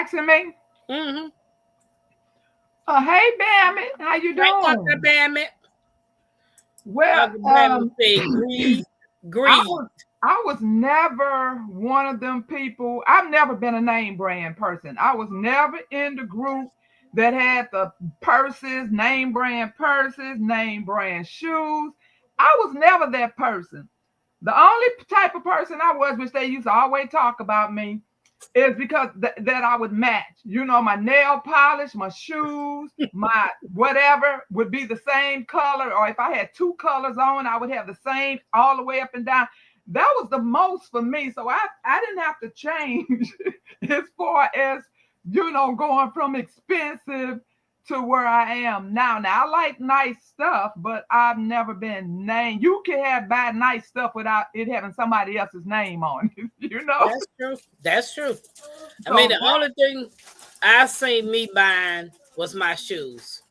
asking me? Mm-hmm. Hey, Bammy, how you Hey, Dr. doing? Bammett. Well, Dr. Bammett said, greed, I greed. was I was never one of them people. I've never been a name brand person. I was never in the group that had the purses, name brand shoes. I was never that person. The only type of person I was, which they used to always talk about me, is because that I would match. You know, my nail polish, my shoes, my whatever would be the same color. Or if I had two colors on, I would have the same all the way up and down. That was the most for me. So I didn't have to change as far as, going from expensive to where I am now. Now I like nice stuff, but I've never been named. You can buy nice stuff without it having somebody else's name on it, you know. That's true. That's true. I mean, So the only thing I seen me buying was my shoes.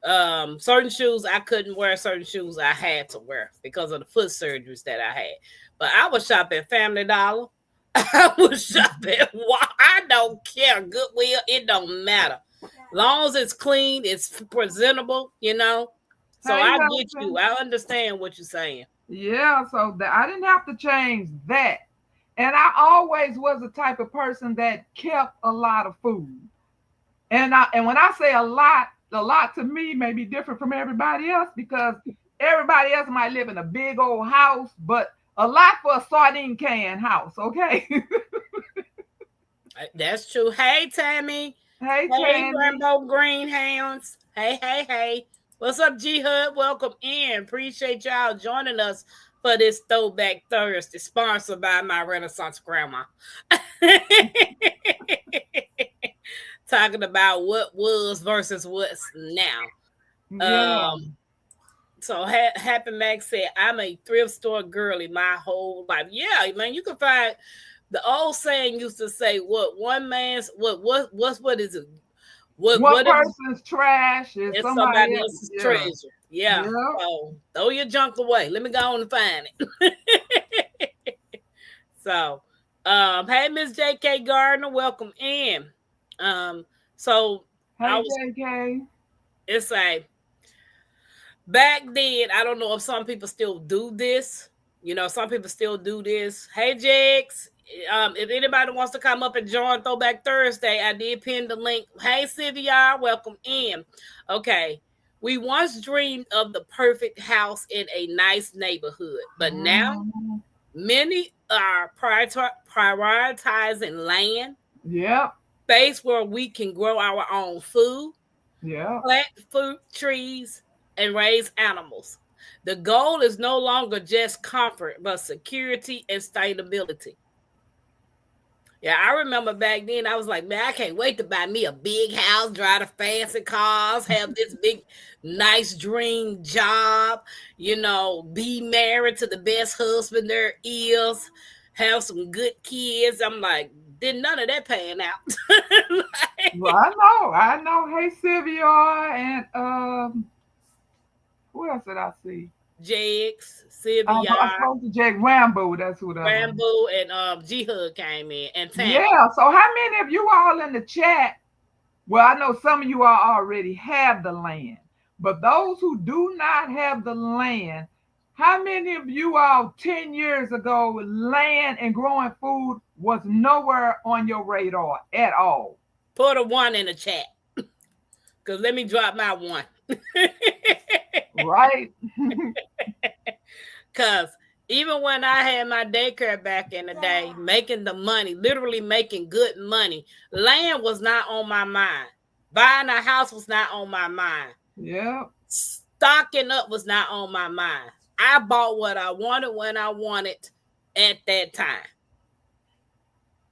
Certain shoes I couldn't wear, certain shoes I had to wear because of the foot surgeries that I had. But I would shop at Family Dollar. I would shop at I don't care. Goodwill, it don't matter. Long as it's clean, it's presentable, So hey, I get you. husband. I understand what you're saying. Yeah, so I didn't have to change that. And I always was the type of person that kept a lot of food. And when I say a lot to me may be different from everybody else because everybody else might live in a big old house, but a lot for a sardine can house, okay? That's true. Hey, Tammy. Hey, Hey, Tandy. Rainbow Greenhounds. Hey, hey, hey. What's up, G Hud? Welcome in. Appreciate y'all joining us for this Throwback Thursday, sponsored by my Renaissance grandma. Talking about what was versus what's now. Yeah. So Happy Max said, I'm a thrift store girly my whole life. Yeah, man, you can find the old saying used to say, what one man's what is it? One Whatever person's trash is is somebody somebody else. else's Yeah. treasure. Yeah. Yeah. So throw your junk away. Let me go on and find it. So hey Miss JK Gardner, welcome in. So I Hey, was JK. it's a back then, I don't know if some people still do this. Some people still do this. Hey, Jigs. If anybody wants to come up and join Throwback Thursday, I did pin the link. Hey, Sylvia, welcome in. Okay. We once dreamed of the perfect house in a nice neighborhood, but now Mhm. many are prioritizing land, Yep. space where we can grow our own food, Yep. plant fruit trees, and raise animals. The goal is no longer just comfort, but security and stability. Yeah, I remember back then, I was like, man, I can't wait to buy me a big house, drive the fancy cars, have this big, nice dream job, be married to the best husband there is, have some good kids. I'm like, did none of that pan out. Well, I know. Hey, Sylvia, and who else did I see? Jakes, I Sylvia, spoke to Jake Rambo. That's who the other one. Rambo, and G Hug came in, and Tammy. Yeah. So, how many of you all in the chat? Well, I know some of you all already have the land, but those who do not have the land, how many of you all 10 years ago, land and growing food was nowhere on your radar at all? Put a one in the chat. Because let me drop my one. Right? Because even when I had my daycare back in the day, making the money, literally making good money, land was not on my mind. Buying a house was not on my mind. Yeah. Stocking up was not on my mind. I bought what I wanted when I wanted at that time.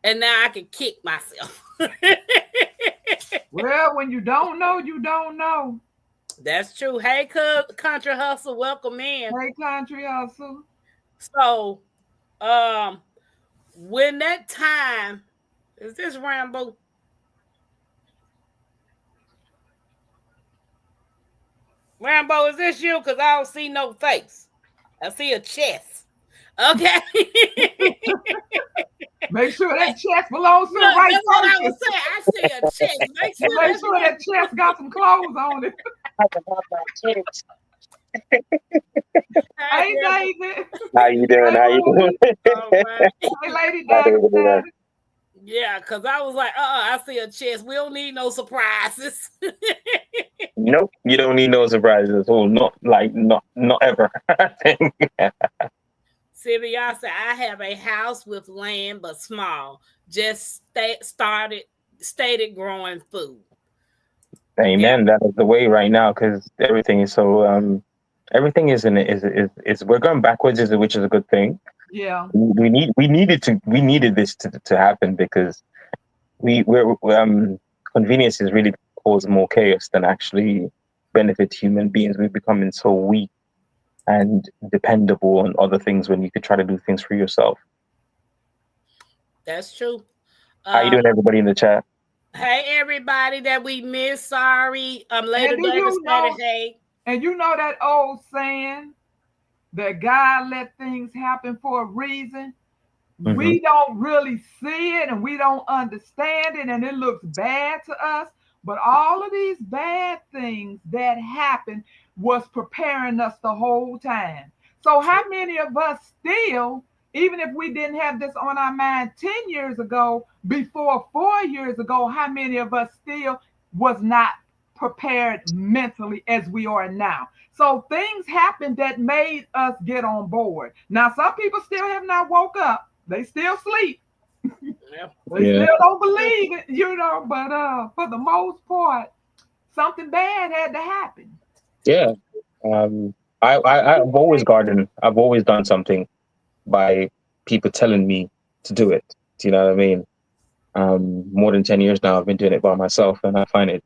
And now I can kick myself. Well, when you don't know, you don't know. That's true. Hey, Country Hustle, welcome in. Hey, Country Hustle. So, when that time is this Rambo? Rambo, is this you? Because I don't see no face. I see a chest. Okay. Make sure that chest belongs to the right that's what I person. was saying. I see a chest. Make sure that chest got some clothes on it. Hey, David. How you doing? How you doing? Right. Hey, Lady David. Yeah, because I was like, I see a chest. We don't need no surprises. Nope, you don't need no surprises at all. Not ever. Sylvia said, I have a house with land but small. Just stated growing food. Amen. Yeah. That is the way right now, because everything is so everything is we're going backwards, which is a good thing. Yeah. We needed this to happen, because we're convenience has really caused more chaos than actually benefit human beings. We're becoming so weak and dependable on other things when you could try to do things for yourself. That's true. How you doing, everybody in the chat? Hey, everybody that we missed. Sorry. Later David said hey. And you know that old saying that God let things happen for a reason? Mm-hmm. We don't really see it and we don't understand it, and it looks bad to us. But all of these bad things that happened was preparing us the whole time. So how many of us still, even if we didn't have this on our mind 10 years ago, before 4 years ago, how many of us still was not prepared mentally as we are now? So things happened that made us get on board. Now, some people still have not woke up. They still sleep. They still don't believe it, but for the most part, something bad had to happen. Yeah. I've always gardened. I've always done something by people telling me to do it. Do you know what I mean? More than 10 years now, I've been doing it by myself, and I find it,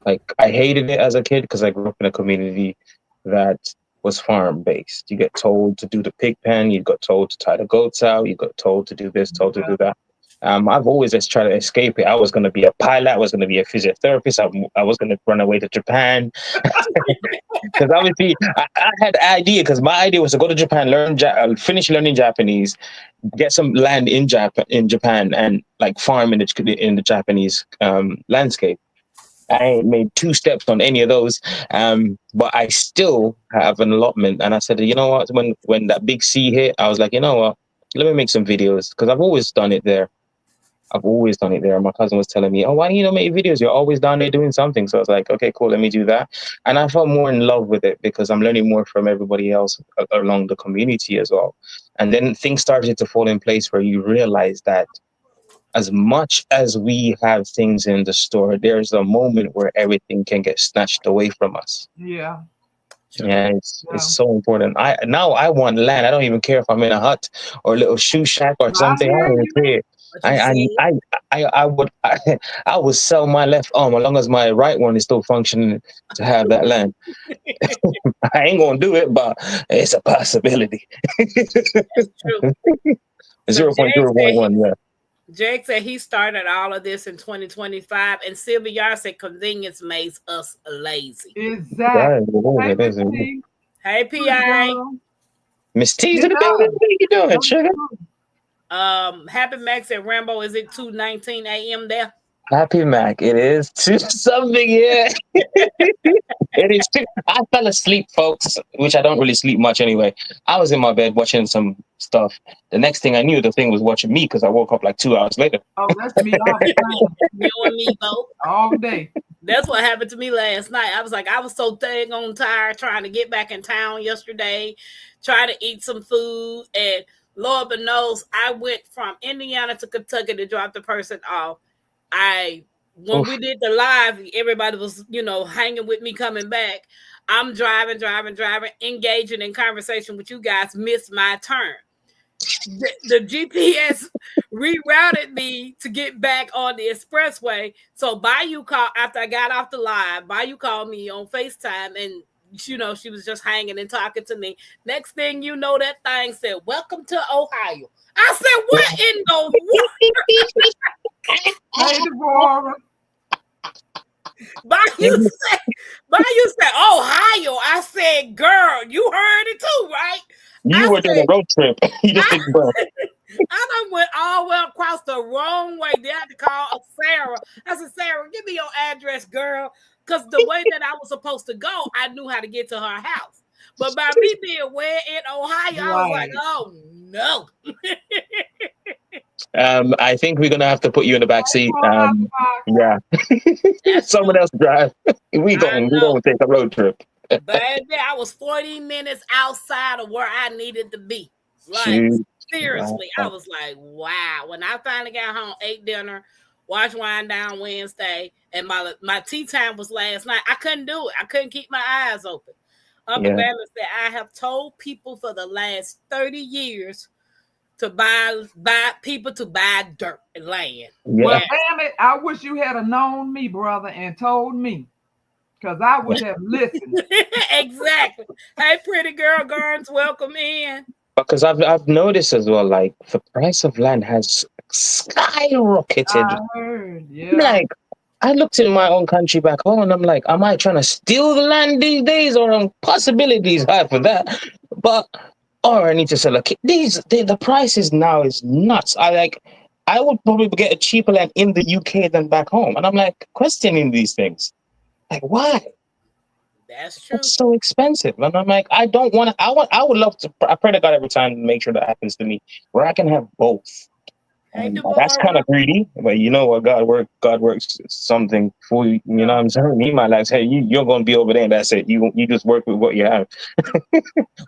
like, I hated it as a kid because I grew up in a community that was farm based. You get told to do the pig pen, you got told to tie the goats out, you got told to do this, told to do that. I've always just tried to escape it. I was going to be a pilot. I was going to be a physiotherapist. I was going to run away to Japan. Because obviously I had the idea, because my idea was to go to Japan, finish learning Japanese, get some land in Japan, and like farm in the Japanese landscape. I ain't made 2 steps on any of those, but I still have an allotment. And I said, you know what? When that big sea hit, I was like, you know what? Let me make some videos, because I've always done it there. My cousin was telling me, oh, why don't you make videos? You're always down there doing something. So I was like, okay, cool, let me do that. And I felt more in love with it because I'm learning more from everybody else along the community as well. And then things started to fall in place where you realize that as much as we have things in the store, there's a moment where everything can get snatched away from us. Yeah. Yeah, it's so important. I want land. I don't even care if I'm in a hut or a little shoe shack or something. I don't even care. I would sell my left arm as long as my right one is still functioning to have that land. I ain't gonna do it, but it's a possibility. That's true. 0.011, yeah. Jake said he started all of this in 2025, and Sylvia said convenience makes us lazy. Exactly. Hey, P.I. Miss T's in the building. What are you doing, sugar? Happy Mac said, Rambo, is it 2:19 a.m. there? Happy Mac, it is 2 something, yeah. It is 2. I fell asleep, folks, which I don't really sleep much anyway. I was in my bed watching some stuff. The next thing I knew, the thing was watching me, because I woke up like 2 hours later. Oh, that's me all the time. You and me both. All day. That's what happened to me last night. I was so dang on tired trying to get back in town yesterday, trying to eat some food, and Lord knows I went from Indiana to Kentucky to drop the person off. When we did the live, everybody was, hanging with me coming back. I'm driving, engaging in conversation with you guys, missed my turn. The GPS rerouted me to get back on the expressway. So Bayou called after I got off the live. Bayou called me on FaceTime, and she was just hanging and talking to me. Next thing you know, that thing said, "Welcome to Ohio." I said, "What in the world?" Hey, Deborah. Bayou said, Ohio. I said, girl, you heard it too, right? You were doing a road trip. I done went all the way across the wrong way. They had to call Sarah. I said, Sarah, give me your address, girl. Because the way that I was supposed to go, I knew how to get to her house. But by me being way in Ohio, I was like, oh no. I think we're gonna have to put you in the back seat. Yeah. That's Someone true. else drive. We gonna take a road trip. Baby, I was 40 minutes outside of where I needed to be. Like, Jeez. seriously, Wow. I was like, wow. When I finally got home, ate dinner, watched Wind Down Wednesday, and my tea time was last night. I couldn't do it. I couldn't keep my eyes open. Uncle Bama said, I have told people for the last 30 years to buy people to buy dirt and land. Yeah. Well, damn it, I wish you had known me, brother, and told me. Because I would have listened. Exactly. Hey, pretty girl, Garns, welcome in. Because I've noticed as well, like the price of land has skyrocketed. I heard, yeah. Like I looked in my own country back home, and I'm like, am I trying to steal the land these days, or possibilities high for that? But or I need to sell a kid. The prices now is nuts. I would probably get a cheaper land in the UK than back home, and I'm like questioning these things. Like, why? That's true. It's so expensive. And I'm like, I don't want to. I would love to. I pray to God every time to make sure that happens to me, where I can have both. And that's kind of greedy, but you know what? God works something for you. You know what I'm saying? He might like say, you're going to be over there, and that's it. You just work with what you have.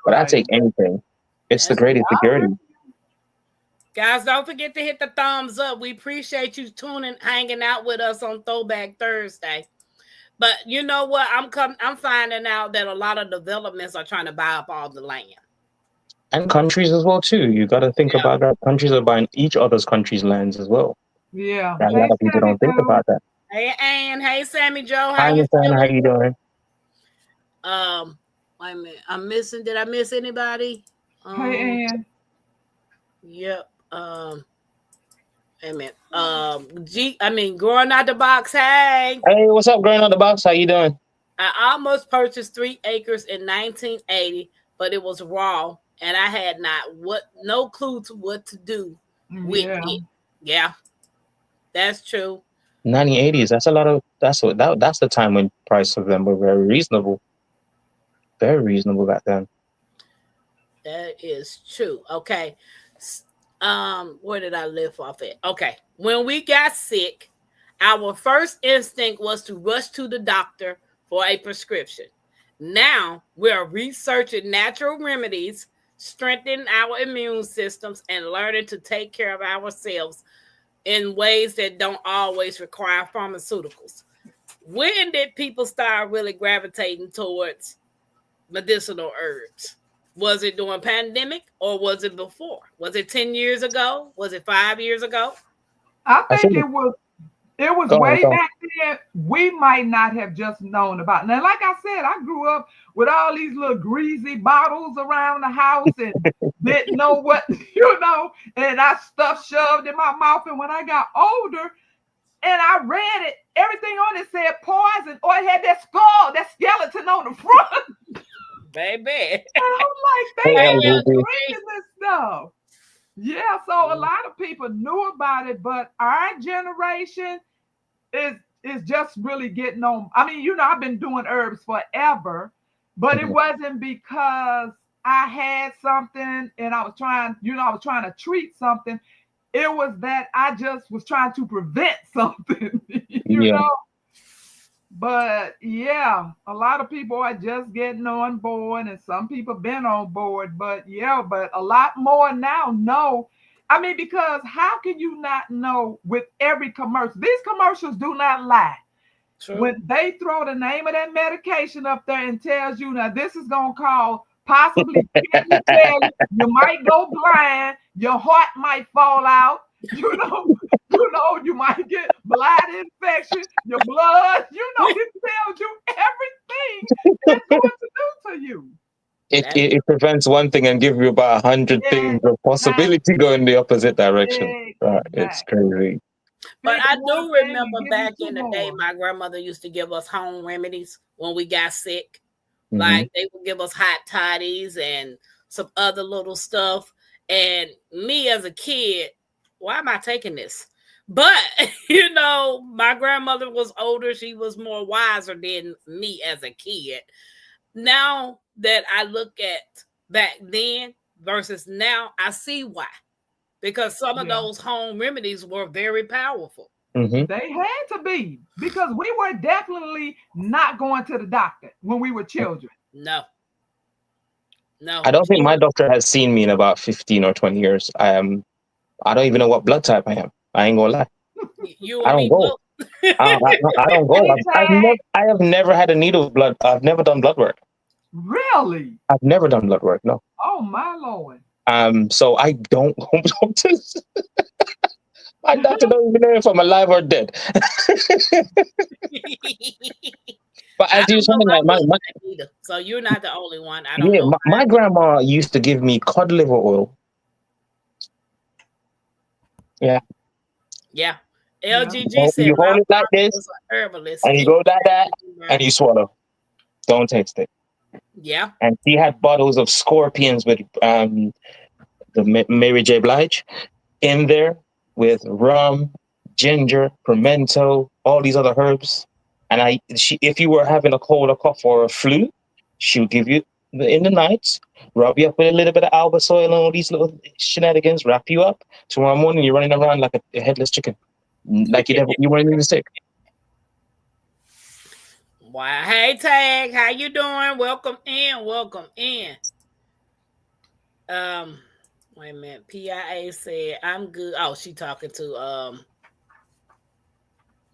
But I take anything. It's the greatest security. Guys, don't forget to hit the thumbs up. We appreciate you hanging out with us on Throwback Thursday. But you know what? I'm finding out that a lot of developments are trying to buy up all the land. And countries as well, too. You got to think about that. Countries are buying each other's countries' lands as well. Yeah. A lot of people don't think about that. Hey, Ann. Hey, Sammy Joe. Hi, Miss Ann. How you doing? Wait a minute. I'm missing. Did I miss anybody? Hey, Ann. Yep. Wait a minute. Growing Out the Box. Hey. Hey, what's up, Growing Out the Box? How you doing? I almost purchased 3 acres in 1980, but it was raw, and I had no clue to what to do with it. Yeah, that's true. 1980s. That's a lot of. That's the time when price of them were very reasonable. Very reasonable back then. That is true. Okay. Where did I live off at? Okay. When we got sick, our first instinct was to rush to the doctor for a prescription. Now we are researching natural remedies, strengthening our immune systems, and learning to take care of ourselves in ways that don't always require pharmaceuticals. When did people start really gravitating towards medicinal herbs? Was it during pandemic or was it before? Was it 10 years ago? Was it 5 years ago? I think it was way back then. We might not have just known about it. Now, like I said, I grew up with all these little greasy bottles around the house and didn't know what, and I stuff shoved in my mouth. And when I got older and I read it, everything on it said poison, or it had that skeleton on the front. Baby. And I'm like, they ain't drinking this stuff. Yeah, so a lot of people knew about it, but our generation is just really getting on. I mean, I've been doing herbs forever, but it wasn't because I had something and I was trying to treat something. It was that I just was trying to prevent something, you know. But yeah, a lot of people are just getting on board, and some people been on board. But a lot more now know. I mean, because how can you not know with every commercial? These commercials do not lie. True. When they throw the name of that medication up there and tells you, now this is going to cause possibly kidney failure, you might go blind, your heart might fall out, you might get bladder infection, your blood, it tells you everything it's going to do to you. It prevents one thing and gives you about 100 things of possibility going the opposite direction. Right, it's crazy. But I do remember back in the day, my grandmother used to give us home remedies when we got sick. Mm-hmm. Like they would give us hot toddies and some other little stuff. And me as a kid, why am I taking this? But you know, my grandmother was older. She was more wiser than me as a kid. Now that I look at back then versus now, I see why. Because some of those home remedies were very powerful. Mm-hmm. They had to be, because we were definitely not going to the doctor when we were children. No. I don't think my doctor has seen me in about 15 or 20 years. I don't even know what blood type I am. I ain't gonna lie. You I and don't me go. both. I don't go. I have never had a needle of blood. I've never done blood work. Really? I've never done blood work. No. Oh my Lord. So I don't go to doctors. My doctor don't even know if I'm alive or dead. But I do something like my so you're not the only one. I don't know. My grandma used to give me cod liver oil. Yeah. Yeah. LGG said you hold it like this, herbalist, and you go like that, and you swallow. Don't taste it. Yeah. And she had bottles of scorpions with the Mary J. Blige in there with rum, ginger, pimento, all these other herbs. And if you were having a cold, a cough, or a flu, she would give you in the night, rub you up with a little bit of alba soil and all these little shenanigans, wrap you up. Tomorrow morning, you're running around like a headless chicken, like you weren't even sick. Wow. Hey, Tag, how you doing? Welcome in. Welcome in. Wait a minute. PIA said, I'm good. Oh, she talking to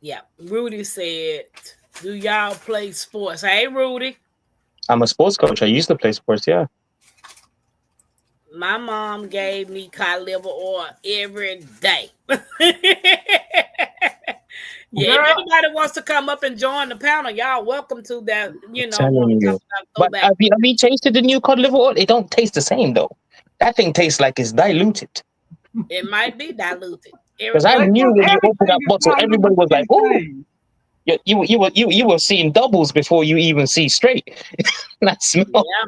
yeah. Rudy said, do y'all play sports? Hey, Rudy. I'm a sports coach. I used to play sports, yeah. My mom gave me cod liver oil every day. Yeah, if anybody wants to come up and join the panel, y'all welcome to that. You know, but have you tasted the new cod liver oil? It don't taste the same though. That thing tastes like it's diluted. It might be diluted. Because I knew when you opened that bottle, everybody was like, "Oh, you were seeing doubles before you even see straight." That smell. Yeah.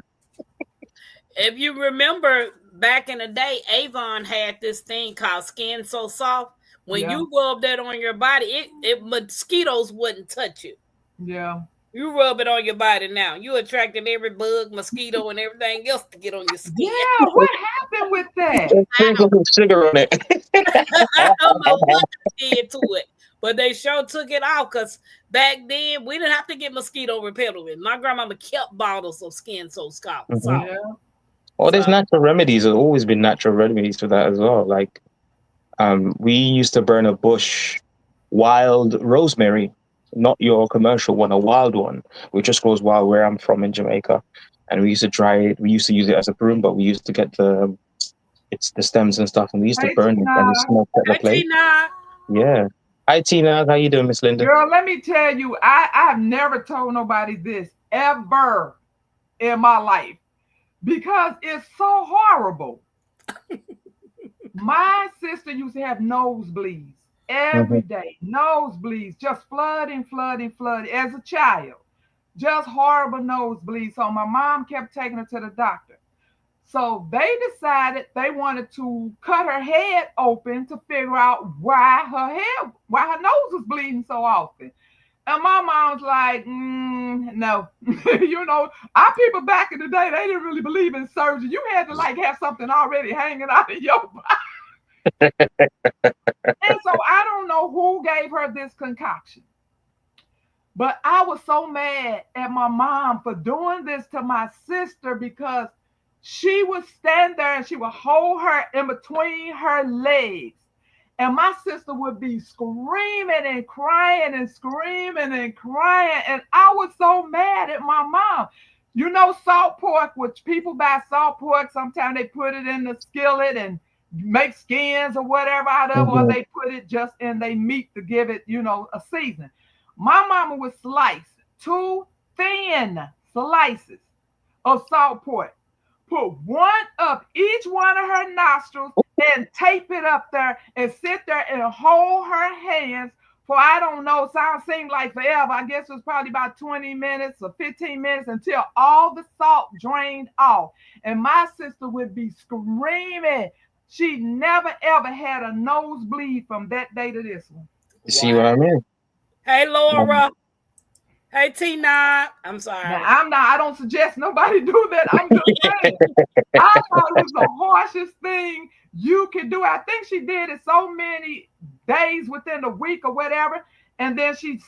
If you remember back in the day, Avon had this thing called Skin So Soft. When you rub that on your body, it mosquitoes wouldn't touch you. Yeah. You rub it on your body now. You attracting every bug, mosquito, and everything else to get on your skin. Yeah, what happened with that? Sprinkle some sugar on it. I don't know what they did to it, but they sure took it off because back then we didn't have to get mosquito repellent. My grandmama kept bottles of Skin So Soft. Mm-hmm. Yeah. Well, there's natural remedies. There's always been natural remedies for that as well. Like, we used to burn a bush, wild rosemary, not your commercial one, a wild one, which just grows wild where I'm from in Jamaica. And we used to dry it. We used to use it as a broom, but we used to get the stems and stuff, and we used to burn it and smoke at the place. Yeah. Hi, Tina. How you doing, Miss Linda? Girl, let me tell you, I have never told nobody this ever in my life because it's so horrible. My sister used to have nosebleeds every day. Nosebleeds, just flooding as a child. Just horrible nosebleeds. So my mom kept taking her to the doctor. So they decided they wanted to cut her head open to figure out why her nose was bleeding so often. And my mom was like, no. You know, our people back in the day, they didn't really believe in surgery. You had to have something already hanging out of your body. And so I don't know who gave her this concoction. But I was so mad at my mom for doing this to my sister because she would stand there and she would hold her in between her legs. And my sister would be screaming and crying and screaming and crying. And I was so mad at my mom. You know, salt pork, which people buy salt pork, sometimes they put it in the skillet and make skins or whatever out of it, or they put it just in their meat to give it, a season. My mama would slice 2 thin slices of salt pork, put one up each one of her nostrils and tape it up there and sit there and hold her hands for I don't know, seemed like forever. I guess it was probably about 20 minutes or 15 minutes until all the salt drained off. And my sister would be screaming. She never ever had a nosebleed from that day to this one. You see what I mean? Hey, Laura. Hey, Tina. I'm sorry. Now, I don't suggest nobody do that. I'm just saying. I thought it was the harshest thing you could do. I think she did it so many days within a week or whatever. And then she,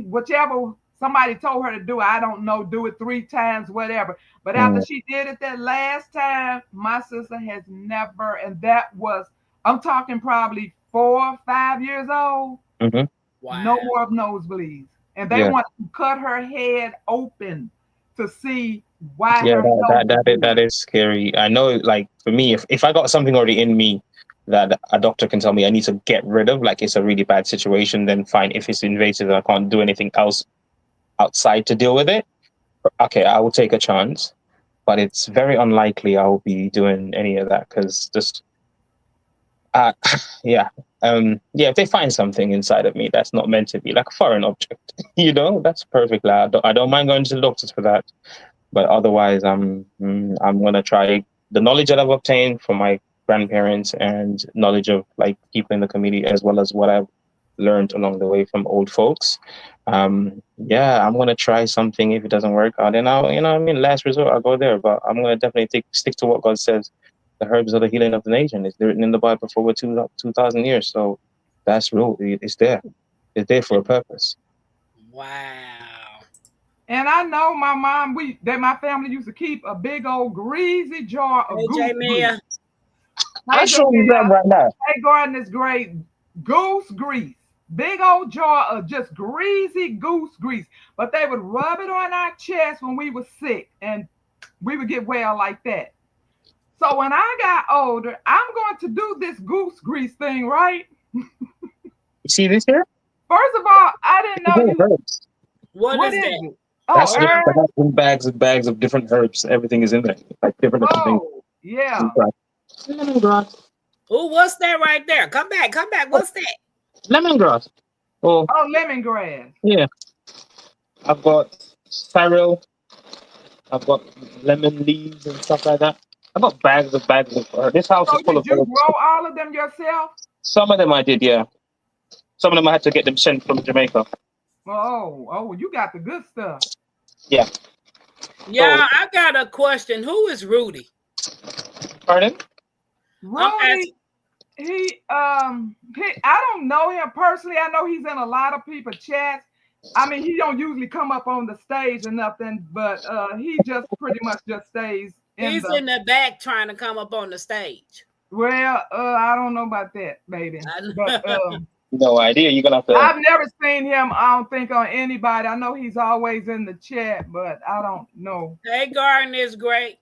whichever somebody told her to do, I don't know, do it 3 times, whatever. But after she did it that last time, my sister has never, and that was, I'm talking probably 4 or 5 years old. Mm-hmm. Wow. No more of nosebleeds. And they want to cut her head open to see why. Yeah, that is scary. I know, like, for me, if I got something already in me that a doctor can tell me I need to get rid of, like it's a really bad situation, then fine. If it's invasive and I can't do anything else outside to deal with it, okay, I will take a chance. But it's very unlikely I will be doing any of that because just, if they find something inside of me that's not meant to be, like a foreign object, that's perfect. I don't mind going to the doctors for that. But otherwise, I'm gonna try the knowledge that I've obtained from my grandparents and knowledge of like people in the community, as well as what I've learned along the way from old folks. I'm gonna try something. If it doesn't work out, then last resort, I'll go there. But I'm gonna definitely stick to what God says. The herbs are the healing of the nation. It's written in the Bible for over 2,000 years. So that's real. It's there. It's there for a purpose. Wow. And I know my mom, my family used to keep a big old greasy jar of goose grease. I'll show you that right now. Hey, Garden is great. Goose grease. Big old jar of just greasy goose grease. But they would rub it on our chest when we were sick, and we would get well like that. So when I got older, I'm going to do this goose grease thing, right? You see this here? First of all, I didn't know. What is that? It? Oh, bags of different herbs. Everything is in there, like different things. Yeah. Oh, what's that right there? Come back. What's that? Lemongrass. Oh, lemongrass. Yeah. I've got sorrel. I've got lemon leaves and stuff like that. I've got bags of this house is full of. Did you grow all of them yourself? Some of them I did, yeah. Some of them I had to get them sent from Jamaica. Oh, you got the good stuff. Yeah. Yeah, I got a question. Who is Rudy? Pardon? Rudy, I don't know him personally. I know he's in a lot of people's chats. I mean, he don't usually come up on the stage or nothing, but he just pretty much just stays. He's in the back trying to come up on the stage. Well, I don't know about that, baby. But no idea. You're gonna have to. I've never seen him. I don't think on anybody. I know he's always in the chat, but I don't know. Hey, Garden is great.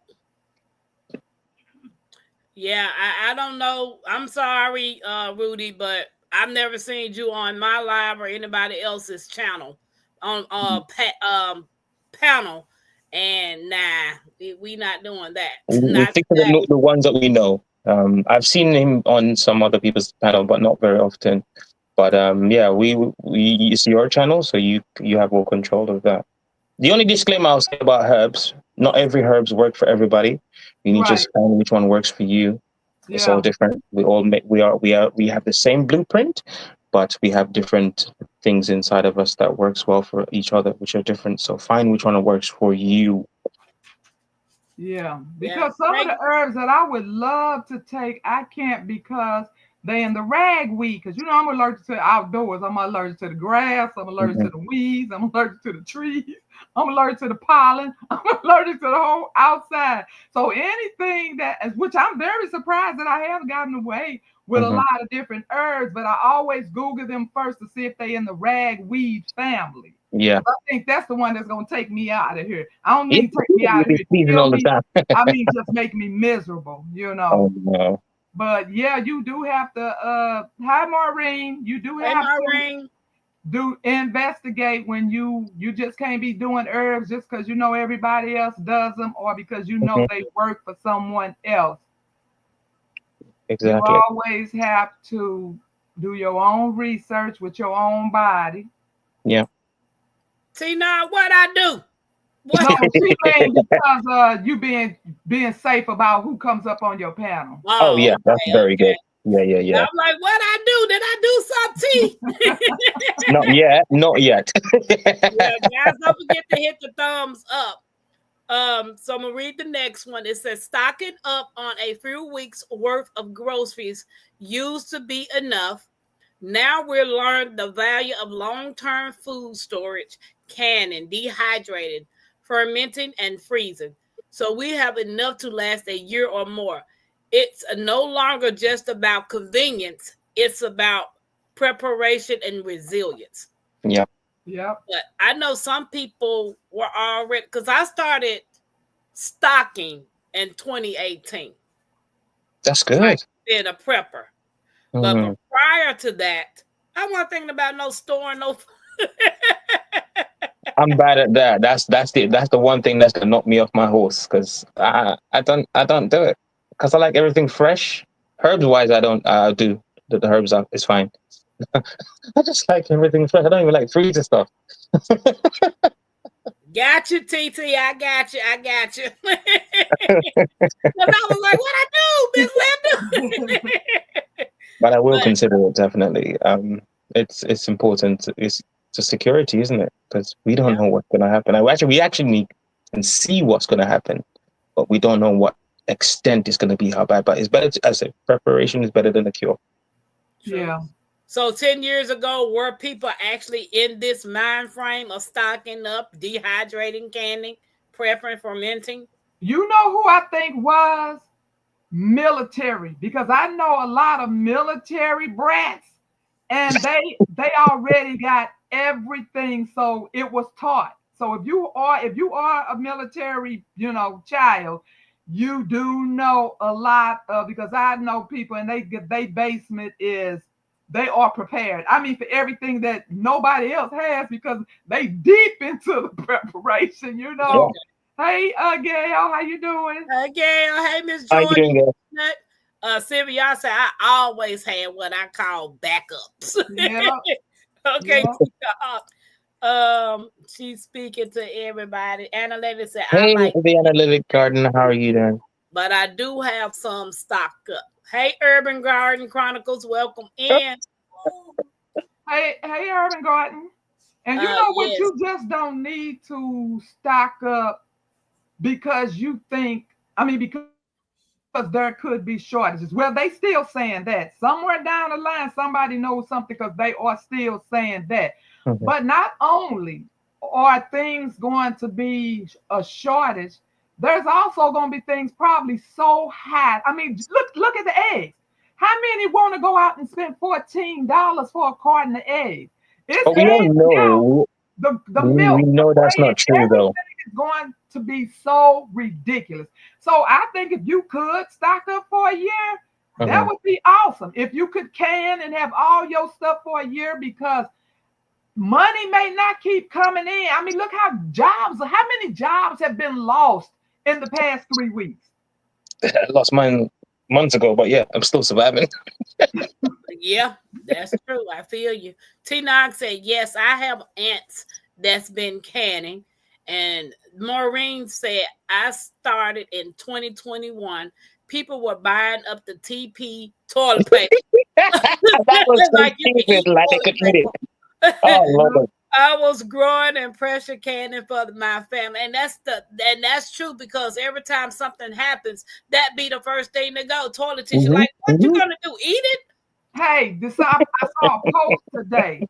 Yeah, I don't know. I'm sorry, Rudy, but I've never seen you on my live or anybody else's channel on panel. And nah, we not doing that. We stick to the ones that we know. I've seen him on some other people's panel, but not very often. But it's your channel, so you have all control of that. The only disclaimer I'll say about herbs: not every herbs work for everybody. You need to find which one works for you. Yeah. It's all different. We have the same blueprint, but we have different things inside of us that works well for each other, which are different. So find which one works for you. Yeah, because some of the herbs that I would love to take, I can't because they in the ragweed. Because I'm allergic to outdoors. I'm allergic to the grass. I'm allergic to the weeds. I'm allergic to the trees. I'm allergic to the pollen. I'm allergic to the whole outside. So anything which I'm very surprised that I have gotten away with a lot of different herbs, but I always Google them first to see if they in the ragweed family. Yeah. I think that's the one that's going to take me out of here. I don't mean take me out of here. All the time. I mean just make me miserable, Oh, no. But yeah, you do have to, hi Maureen, you do have to investigate when you just can't be doing herbs just because everybody else does them or because they work for someone else. Exactly. You always have to Do your own research with your own body. Yeah. Tina, what I do? What? No, she mean because you being safe about who comes up on your panel. Oh yeah, that's very good. Yeah. I'm like, what I do? Did I do something? Not yet. Yeah, guys, don't forget to hit the thumbs up. So I'm gonna read the next one. It says stocking up on a few weeks worth of groceries used to be enough. Now we're learning the value of long-term food storage, canning, dehydrating, fermenting, and freezing. So we have enough to last a year or more. It's no longer just about convenience. It's about preparation and resilience. Yeah. Yep. But I know some people were already, because I started stocking in 2018. That's good. Like being a prepper. But Mhm. prior to that, I wasn't thinking about no storing no. I'm bad at that. That's the one thing that's gonna knock me off my horse because I don't do it because I like everything fresh. Herbs wise, I don't do the herbs up. It's fine. I just like everything fresh. I don't even like freezer stuff. Got you, TT. I got you. Because I was like, what I do, Miss Linda? But I will consider it definitely. It's important. It's to security, isn't it? Because we don't know what's going to happen. We actually can see what's going to happen, but we don't know what extent it's going to be, how bad. But it's better. I say preparation is better than a cure. Yeah. So 10 years ago, were people actually in this mind frame of stocking up, dehydrating, canning, prepping, fermenting? You know who I think was? Military, because I know a lot of military brats, and they already got everything, so it was taught. So if you are a military, child, you do know a lot of, because I know people and they basement is, they are prepared. I mean, for everything that nobody else has, because they deep into the preparation, Yeah. Hey, Gail, how you doing? Hey, Gail. Hey, Miss How you Joy. doing, Gail? Sylvia, said I always had what I call backups. Yeah. Okay. Yeah. She's speaking to everybody. Analytic said, Hey, I like the analytic garden. How are you doing? but I do have some stocked up. Hey, Urban Garden Chronicles, welcome in. Hey, Urban Garden. And you know what? Yes. You just don't need to stock up because you think, because there could be shortages. Well, they still saying that. Somewhere down the line, somebody knows something because they are still saying that. Mhm. But not only are things going to be a shortage, there's also going to be things probably so high. I mean, look at the eggs. How many want to go out and spend $14 for a carton of eggs? But we don't know. The milk. We know that's not true, though. Is going to be so ridiculous. So I think if you could stock up for a year, that would be awesome. If you could can and have all your stuff for a year, because money may not keep coming in. I mean, look how many jobs have been lost in the past 3 weeks? I lost mine months ago, but yeah, I'm still surviving. Yeah, that's true. I feel you. T-Nog said, yes, I have aunts that's been canning. And Maureen said, I started in 2021. People were buying up the TP toilet paper. That was like they could eat it. Oh, Lord. I was growing and pressure canning for my family, and that's true, because every time something happens, that be the first thing to go. Toilet tissue, like what you gonna do? Eat it? Hey, I saw a post today.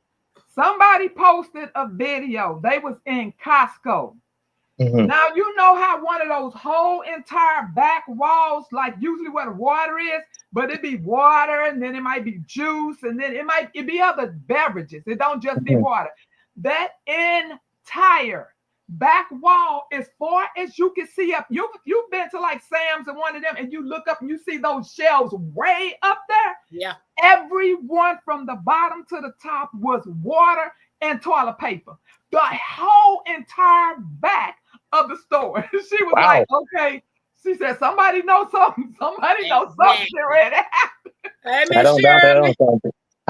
Somebody posted a video. They was in Costco. Mm-hmm. Now you know how one of those whole entire back walls, like usually where the water is, but it be water, and then it might be juice, and then it be other beverages. It don't just be water. That entire back wall, as far as you can see up, you've been to like Sam's and one of them, and you look up and you see those shelves way up there. Yeah. Everyone from the bottom to the top was water and toilet paper. The whole entire back of the store. She was like, okay. She said, somebody knows something. Somebody knows something already happened. Hey, Miss Shirley.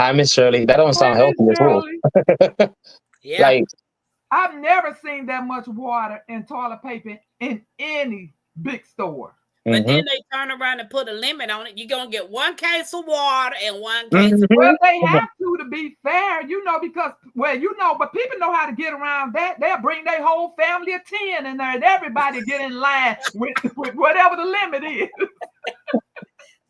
Hi, Miss Shirley. That don't sound Hey, healthy Miss at all. Shirley. Yeah. Like, I've never seen that much water and toilet paper in any big store. But mhm, then they turn around and put a limit on it. You're gonna get 1 case of water and 1 case. Well, they mhm. have to be fair, because but people know how to get around that. They'll bring their whole family of 10 in there, and everybody get in line with whatever the limit is.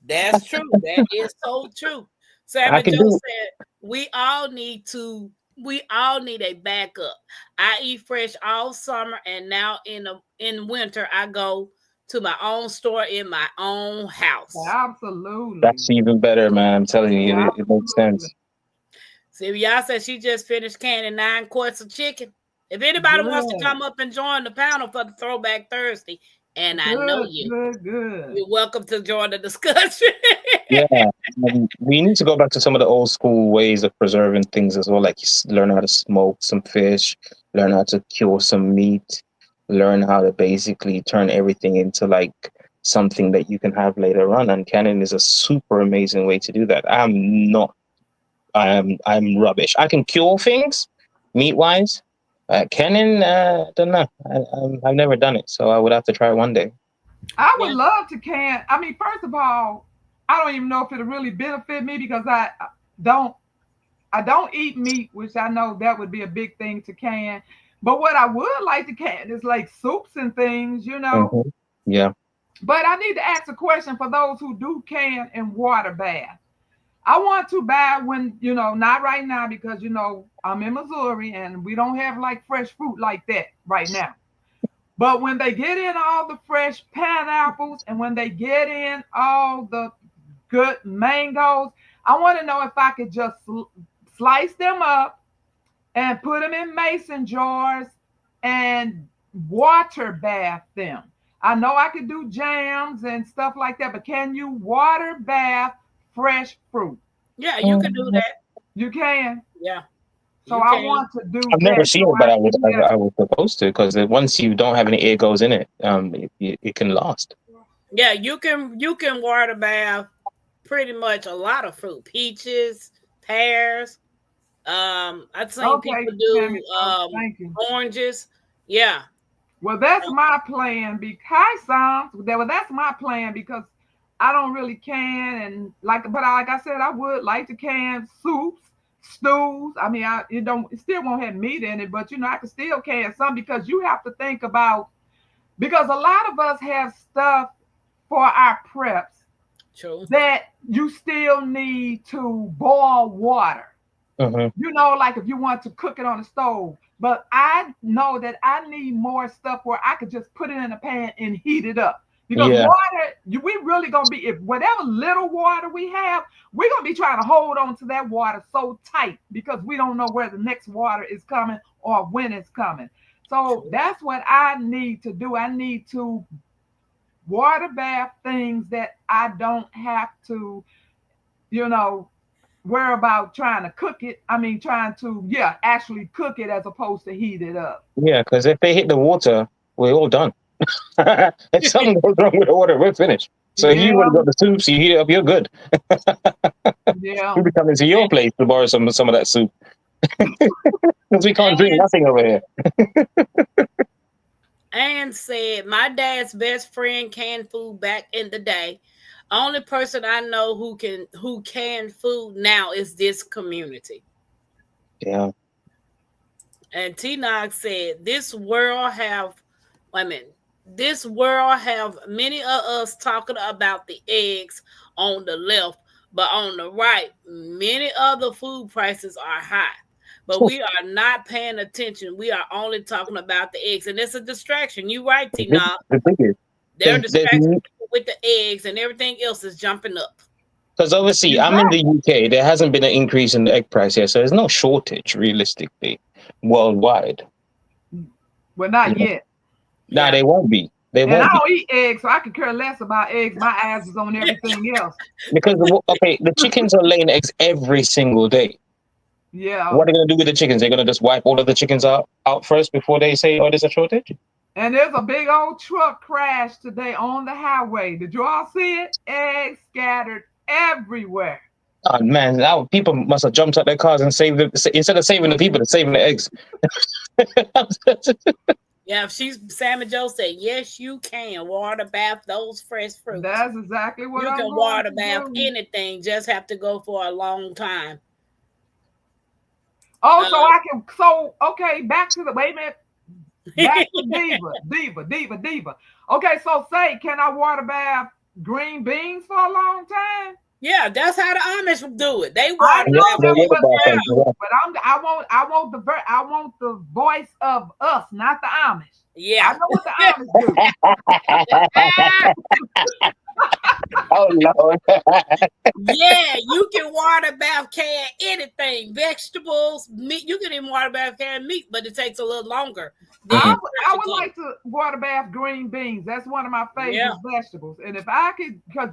That's true. That is so true. Sam I and can Joe do. said we all need a backup. I eat fresh all summer, and now in winter I go to my own store in my own house. Absolutely. That's even better, man. I'm telling you, Yeah, it makes sense. See, y'all said she just finished canning 9 quarts of chicken. If anybody wants to Good. come up and join the panel for the Throwback Thursday, and I know you, Good. you're welcome to join the discussion. Yeah, we need to go back to some of the old school ways of preserving things as well. Like learn how to smoke some fish, learn how to cure some meat, learn how to basically turn everything into like something that you can have later on. And canning is a super amazing way to do that. I'm rubbish. I can cure things meat wise. Canning, don't know. I've never done it, so I would have to try it one day. I Yeah. would love to can. I mean, first of all, I don't even know if it'll really benefit me because don't don't eat meat, which I know that would be a big thing to can. But what I would like to can is like soups and things. Mhm. Yeah. But I need to ask a question for those who do can and water bath. I want to buy not right now because I'm in Missouri and we don't have like fresh fruit like that right now. But when they get in all the fresh pineapples and when they get in all the good mangoes, I want to know if I could just slice them up and put them in mason jars and water bath them. I know I could do jams and stuff like that, but can you water bath fresh fruit? Yeah, you can do that. You can. Yeah. So You I can. want to do I've never that. seen it, but I was supposed to because once you don't have any air goes in it, it can last. Yeah, you can water bath pretty much a lot of fruit. Peaches, pears. I've seen Okay, people do Tammy, thank you. oranges. Yeah. Well, that's my plan. That's my plan because I don't really can and but like I said, I would like to can soups, stews. I mean, it still won't have meat in it, but I can still can some because you have to think about because a lot of us have stuff for our preps True. that you still need to boil water. Like if you want to cook it on the stove. But I know that I need more stuff where I could just put it in a pan and heat it up. Because Yeah. water, we really gonna be if whatever little water we have, we're gonna be trying to hold on to that water so tight because we don't know where the next water is coming or when it's coming. So that's what I need to do. I need to water bath things that I don't have to, worry about trying to cook it. I mean, trying to, actually cook it as opposed to heat it up. Yeah, because if they hit the water, we're all done. If something goes wrong with the water, we're finished. So if you would have got the soups, you heat it up, you're good. Yeah. We'll be coming to your place to borrow some of that soup. Because we can't drink nothing over here. And said, my dad's best friend canned food back in the day. Only person I know who can food now is this community. Yeah. And T-Nog said, this world have many of us talking about the eggs on the left, but on the right, many other food prices are high. But we are not paying attention. We are only talking about the eggs. And it's a distraction. You're right, T-Nog. They're distracted with the eggs and everything else is jumping up. Because obviously, I'm in the UK. There hasn't been an increase in the egg price yet, so there's no shortage realistically worldwide. Well, not yet. Nah, they won't be. I don't eat eggs, so I could care less about eggs. My ass is on everything else. Because the chickens are laying eggs every single day. Yeah. What are they going to do with the chickens? They're going to just wipe all of the chickens out first before they say, oh, there's a shortage? And there's a big old truck crash today on the highway. Did you all see it? Eggs scattered everywhere. Oh man, now people must have jumped out their cars and saved it instead of saving the people, they're saving the eggs. Yeah, Sammy Joe said, yes, you can water bath those fresh fruits. That's exactly what you I'm can going water to bath do. anything, just have to go for a long time. Oh, so I can. So okay, back to the wait a minute. Back to diva. Okay, so say, can I water bath green beans for a long time? Yeah, that's how the Amish do it. They water but I want the voice of us, not the Amish. Yeah, I know what the Amish do. Oh Lord. Yeah, you can water bath can anything, vegetables, meat. You can even water bath can meat, but it takes a little longer. I would like to water bath green beans. That's one of my favorite vegetables. And if I could, because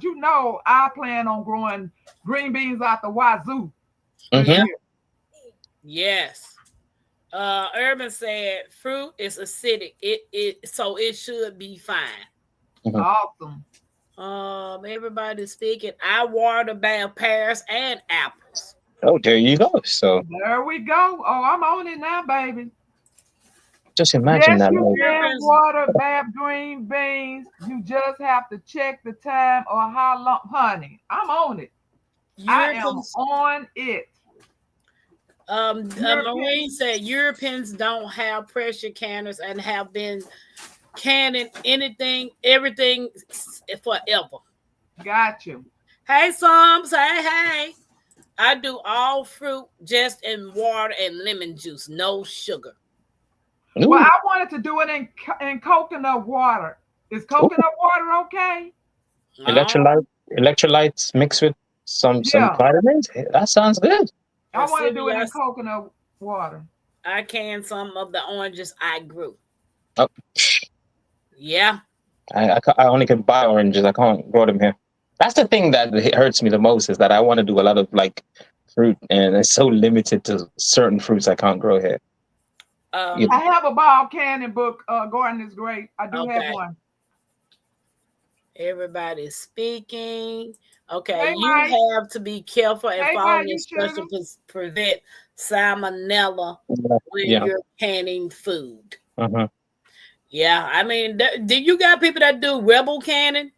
I plan on growing green beans out the wazoo. Yes. Urban said fruit is acidic. So it should be fine. Awesome. Everybody's speaking. I water bath pears and apples. Oh, there you go. So there we go. Oh, I'm on it now, baby. Just imagine that. You can water bath green beans. You just have to check the time or how long, honey. I'm on it. I am on it. Maureen said Europeans don't have pressure canners and have been canning everything forever. Got you. Hey, Psalms. Hey. I do all fruit just in water and lemon juice, no sugar. Ooh. Well, I wanted to do it in coconut water. Is coconut water okay? Electrolytes mixed with some vitamins. That sounds good. I want to do it in coconut water. I canned some of the oranges I grew. Oh. Yeah. I only can buy oranges. I can't grow them here. That's the thing that hurts me the most, is that I want to do a lot of like fruit, and it's so limited to certain fruits I can't grow here. I have a Bob Cannon book. Garden is Great. I do have one. Everybody's speaking. Okay, you have to be careful and follow instructions to prevent salmonella when you're canning food. Yeah, I mean, do you got people that do rebel canning?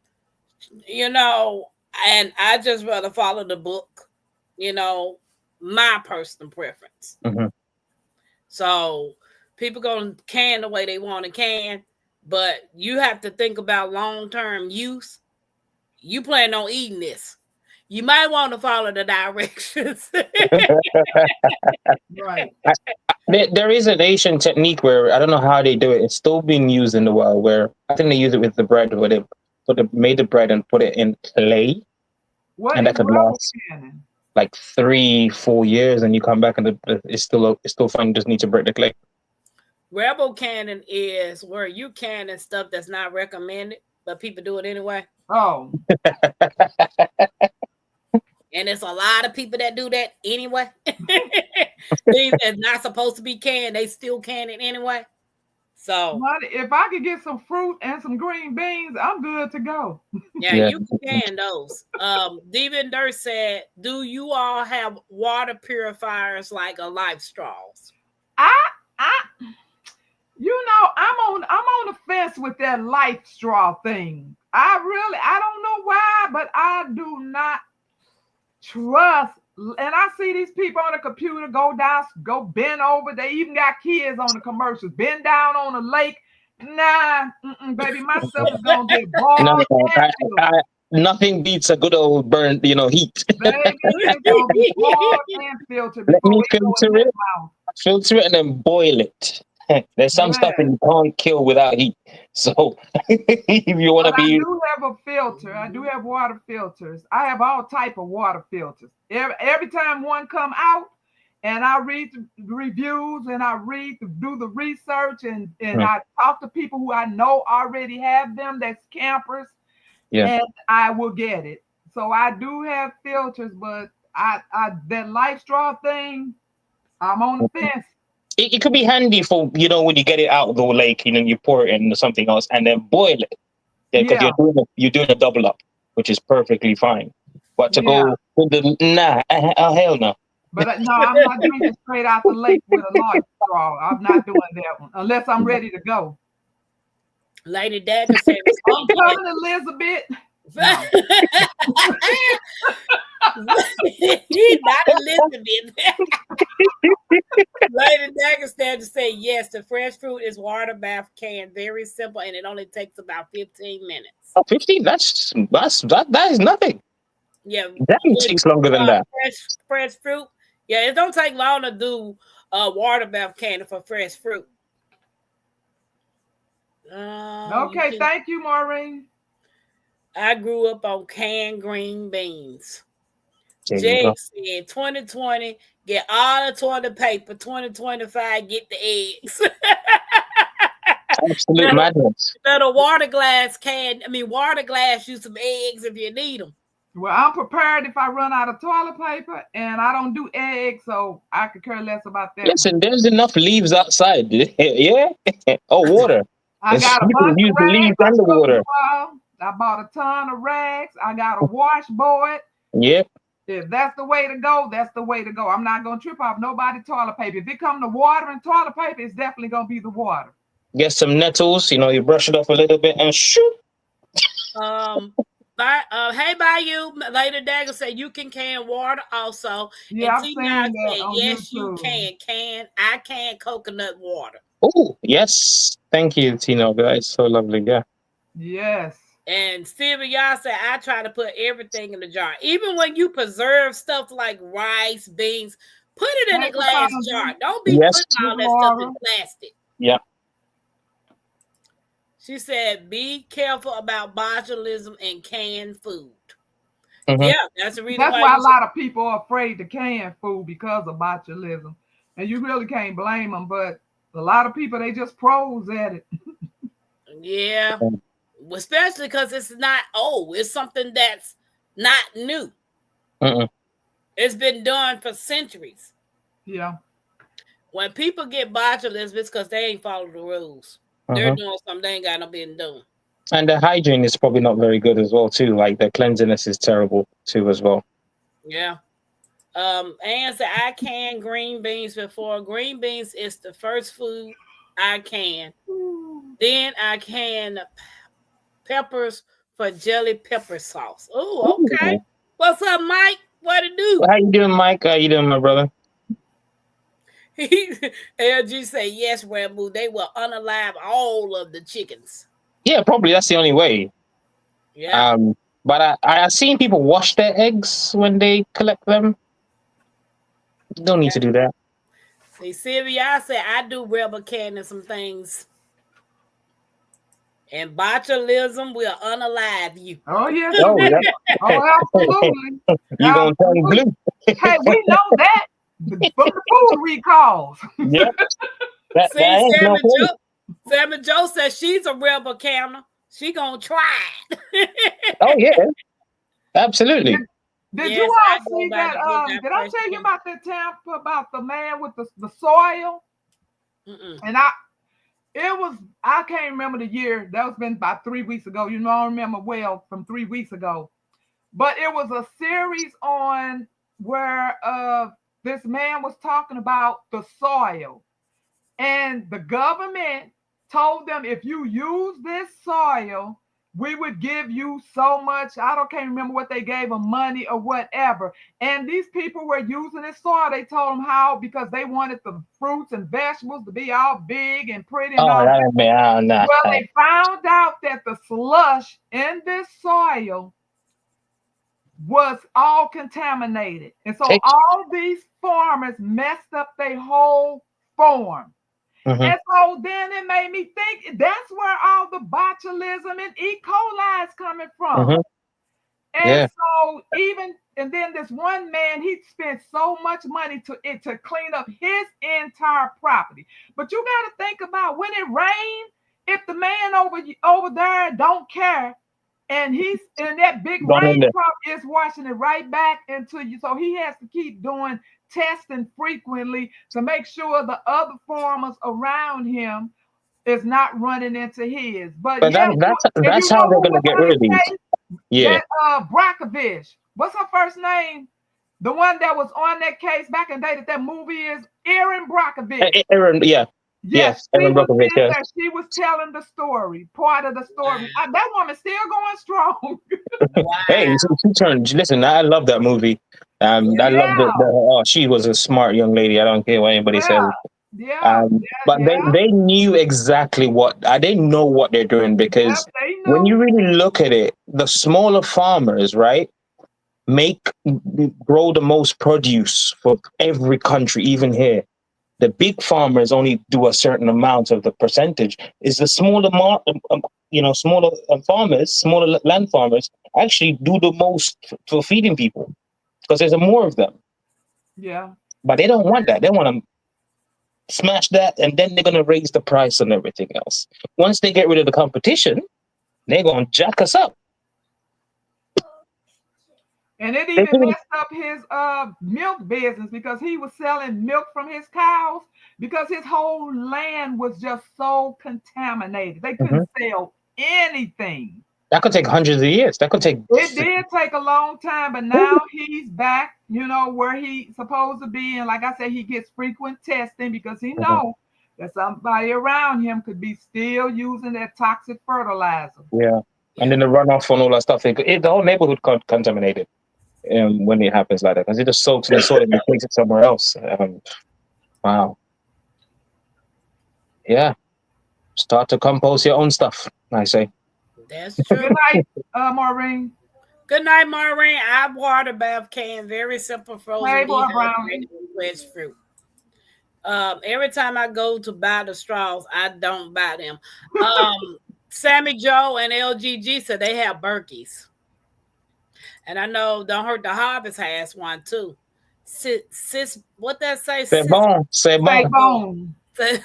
And I just rather follow the book. My personal preference. So people gonna can the way they want to can, but you have to think about long-term use. You plan on eating this, you might want to follow the directions. Right. There is an Asian technique where I don't know how they do it. It's still being used in the world, where I think they use it with the bread, where they made the bread and put it in clay, and that could last like 3-4 years, and you come back and it's still fine. You just need to break the clay. Rebel canning is where you canning stuff that's not recommended, but people do it anyway. Oh. And it's a lot of people that do that anyway. Things that's not supposed to be canned, they still can it anyway. So if I could get some fruit and some green beans, I'm good to go. Yeah. You can can those. Devin Durst said, do you all have water purifiers like a Life Straws? I'm on the fence with that Life Straw thing. I don't know why, but I do not trust. And I see these people on the computer go bend over. They even got kids on the commercials. Bend down on the lake. Nah, baby, myself is gonna get boiled. Nothing beats a good old burnt, heat. Baby, it's gonna be boiled and filtered. Let me filter it and then boil it. There's some stuff that you can't kill without heat. So if you want to be... I do have a filter. I do have water filters. I have all type of water filters. Every time one come out, and I read the reviews, and I do the research, and I talk to people who I know already have them, that's campers, and I will get it. So I do have filters, but I that Life Straw thing, I'm on the fence. It could be handy for, when you get it out of the lake, you pour it into something else and then boil it. Because you're doing a double up, which is perfectly fine. But to go with the hell no. But no, I'm not drinking straight out the lake with a large straw. I'm not doing that one unless I'm ready to go. Lady Dagger said, I'm coming, Elizabeth. No. Not Elizabeth. Lady Dagger said to say yes. The fresh fruit is water bath can. Very simple, and it only takes about 15 minutes. Oh, 15? That is nothing. Yeah, that takes longer than that. Fresh fruit. Yeah, it don't take long to do water bath candy for fresh fruit. Okay, thank you, Maureen. I grew up on canned green beans. Jake said 2020, get all the toilet paper. 2025, get the eggs. Absolute madness. Better water glass use some eggs if you need them. Well, I'm prepared if I run out of toilet paper, and I don't do eggs, so I could care less about that. Listen, there's enough leaves outside. Yeah. Oh, water. I got a bunch use of the leaves and the water. I bought a ton of rags. I got a washboard. Yep. If that's the way to go, that's the way to go. I'm not gonna trip off nobody's toilet paper. If it comes to water and toilet paper, it's definitely gonna be the water. Get some nettles, you brush it off a little bit and shoot. Hey, Bayou, Lady Dagger said you can water also. Yeah, and T9 said yes, YouTube. You can. I can coconut water. Oh, yes. Thank you, Tina. It's so lovely. Yeah. Yes. And Stevie, y'all said I try to put everything in the jar. Even when you preserve stuff like rice, beans, put it in a glass jar. Don't be putting all that stuff in plastic. Yeah. She said, be careful about botulism in canned food. Mm-hmm. Yeah, that's the reason. That's why a lot of people are afraid to can food because of botulism. And you really can't blame them, but a lot of people, they just pros at it. Yeah. Especially because it's not old. It's something that's not new. Uh-uh. It's been done for centuries. Yeah. When people get botulism, it's because they ain't followed the rules. They're doing something they ain't got no business doing. And the hygiene is probably not very good as well, too. Like the cleanliness is terrible, too, as well. Yeah. Ann said, I can green beans before. Green beans is the first food I can. Then I can peppers for jelly pepper sauce. Oh, okay. Ooh. What's up, Mike? What it do? How you doing, Mike? How you doing, my brother? LG say yes, Rambo. They will unalive all of the chickens. Yeah, probably that's the only way. Yeah. But I've seen people wash their eggs when they collect them. Don't need to do that. See, Sylvia, I said I do rubber can and some things. And botulism will unalive you. Oh, yeah. Oh, absolutely. You're going to turn blue. Hey, we know that. From the food recalls. Yeah. Sammy Joe says she's a rebel counter. She gonna try it. Oh yeah, absolutely. Did you all see that? Did I tell you about that Tampa about the man with the soil? Mm-mm. And I can't remember the year. That was been about 3 weeks ago. I don't remember well from 3 weeks ago, but it was a series on where this man was talking about the soil, and the government told them, if you use this soil, we would give you so much. Can't remember what they gave them, money or whatever. And these people were using this soil. They told them how, because they wanted the fruits and vegetables to be all big and pretty. And all that. Well, they found out that the slush in this soil was all contaminated. And so all these farmers messed up their whole farm. Mm-hmm. And so then it made me think that's where all the botulism and E. coli is coming from. Mm-hmm. And so and then this one man, he spent so much money to clean up his entire property. But you got to think about when it rains, if the man over there don't care, and he's in that big rain truck is washing it right back into you. So he has to keep doing testing frequently to make sure the other farmers around him is not running into his. But that's how they're going to get rid of these. Yeah. Brockovich, what's her first name? The one that was on that case back in the day that movie is Erin Brockovich. Aaron, yeah. Yes, she Aaron was Brockovich, in yes. there. She was telling the story, part of the story. That woman's still going strong. Wow. Hey, she turned. Listen, I love that movie. I love oh, she was a smart young lady. I don't care what anybody says. But they knew exactly what they know what they're doing, because when you really look at it, the smaller farmers, right, grow the most produce for every country, even here. The big farmers only do a certain amount of the percentage. Is the smaller, smaller farmers, smaller land farmers actually do the most for feeding people, because there's more of them. Yeah. But they don't want that. They want to smash that, and then they're going to raise the price on everything else. Once they get rid of the competition, they're going to jack us up. And it even messed up his milk business, because he was selling milk from his cows, because his whole land was just so contaminated. They couldn't sell anything. That could take hundreds of years. It did take a long time, but now he's back, where he's supposed to be. And like I said, he gets frequent testing, because he knows that somebody around him could be still using that toxic fertilizer. Yeah. And then the runoff and all that stuff, the whole neighborhood contaminated. When it happens like that, because it just soaks in the soil and takes it somewhere else. Wow. Yeah. Start to compost your own stuff, I say. That's true. Good night, Maureen. Good night, Maureen. I water bath can, very simple frozen fresh fruit. Every time I go to buy the straws, I don't buy them. Sammy Joe and LGG said they have Berkeys. And I know Don't Hurt the Harvest has one too. Sis, what that say? C'est bon. Baby,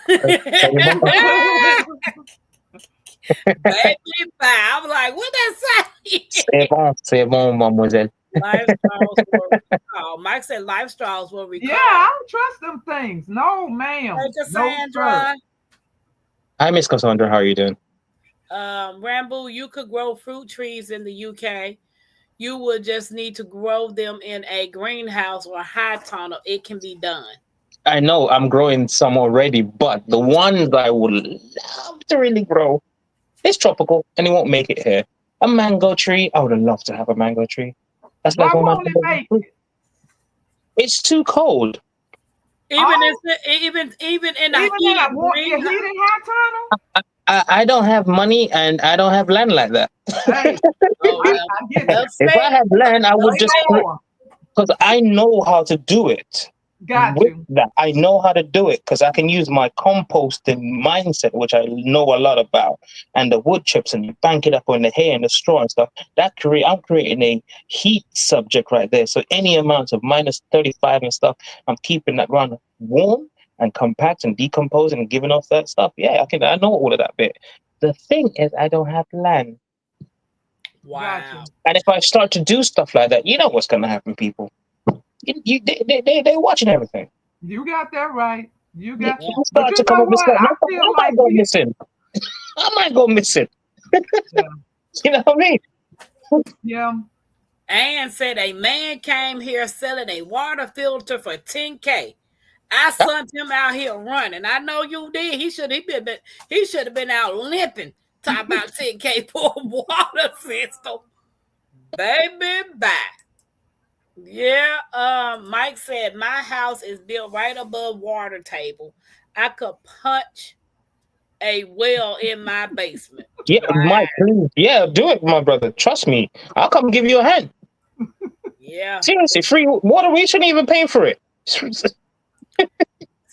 I'm like, what that say? C'est bon, mademoiselle. Life straws were Mike said life straws will recall. Yeah, I don't trust them things. No, ma'am. Hey, Cassandra. Hi, Miss Cassandra. How are you doing? Rambo, you could grow fruit trees in the UK. You would just need to grow them in a greenhouse or a high tunnel. It can be done. I know I'm growing some already, but the ones I would love to really grow, it's tropical and it won't make it here. A mango tree, I would love to have a mango tree. That's like one of my favorite. It's too cold. Even in a heated high tunnel. I don't have money and I don't have land like that. Hey, if I had land, I would just, because I know how to do it. Got you. That I know how to do it, because I can use my composting mindset, which I know a lot about, and the wood chips, and you bank it up on the hay and the straw and stuff. I'm creating a heat subject right there. So any amount of minus 35 and stuff, I'm keeping that ground warm and compact and decomposing and giving off that stuff. Yeah, I know all of that bit. The thing is, I don't have land. Wow. And if I start to do stuff like that, you know what's going to happen, people. They're watching everything. You got that right. You got that. Start to come up with stuff. I might go missing. I might go missing. Yeah. You know what I mean? Yeah. Ann said a man came here selling a water filter for $10K. I sent him out here running. I know you did. He should have been out limping. Talk about $10K for a water system. Baby, bye. Yeah, Mike said my house is built right above water table. I could punch a well in my basement. Yeah, wow. Mike, please. Yeah, do it, my brother. Trust me. I'll come give you a hand. Yeah. Seriously, free water. We shouldn't even pay for it.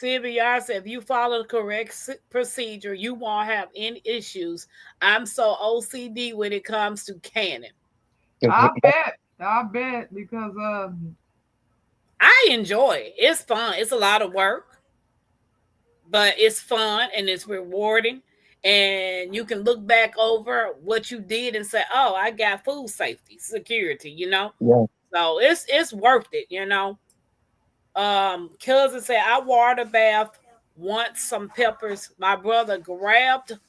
CBR said, if you follow the correct procedure, you won't have any issues. I'm so OCD when it comes to canning. I bet, because I enjoy it. It's fun. It's a lot of work, but it's fun and it's rewarding. And you can look back over what you did and say, oh, I got food safety, security, Yeah. So it's worth it, Cousin said, I water bath once some peppers. My brother grabbed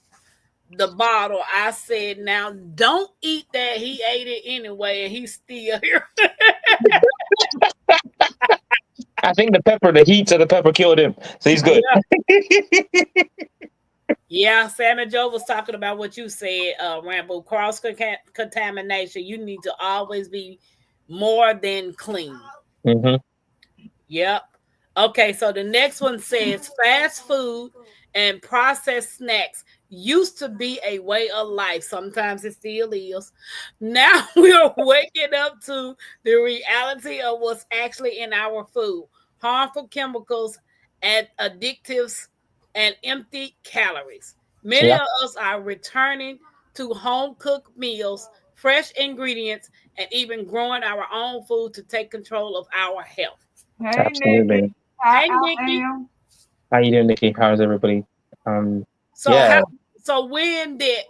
the bottle, I said, now don't eat that. He ate it anyway, and he's still here. I think the heat of the pepper killed him, so he's good. Yeah, Sam and Joe was talking about what you said, Rambo. Cross contamination. You need to always be more than clean. Mm-hmm. Yep. Okay, so the next one says fast food and processed snacks used to be a way of life. Sometimes it still is. Now we're waking up to the reality of what's actually in our food. Harmful chemicals and additives and empty calories. Many Yeah. of us are returning to home cooked meals, fresh ingredients, and even growing our own food to take control of our health. Hey, Absolutely. Nikki. Hey, I Nikki. am. How you doing, Nikki? How's everybody? So Yeah. so when did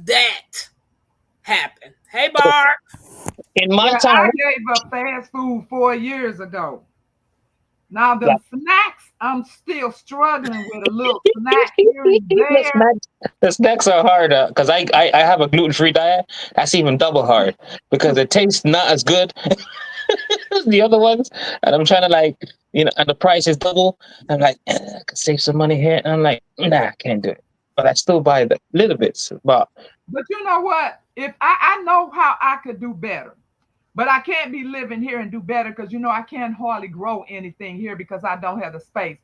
that happen? Hey, Bart. In my I time, gave up fast food 4 years ago. Now the Yeah. snacks, I'm still struggling with a little snack here and there. the snacks are hard because I have a gluten-free diet. That's even double hard because it tastes not as good as the other ones, and I'm trying to and the price is double. I'm like, I could save some money here, and I'm like, nah, I can't do it. But I still buy the little bits. But But you know what? If I know how I could do better, but I can't be living here and do better because I can't hardly grow anything here because I don't have the space.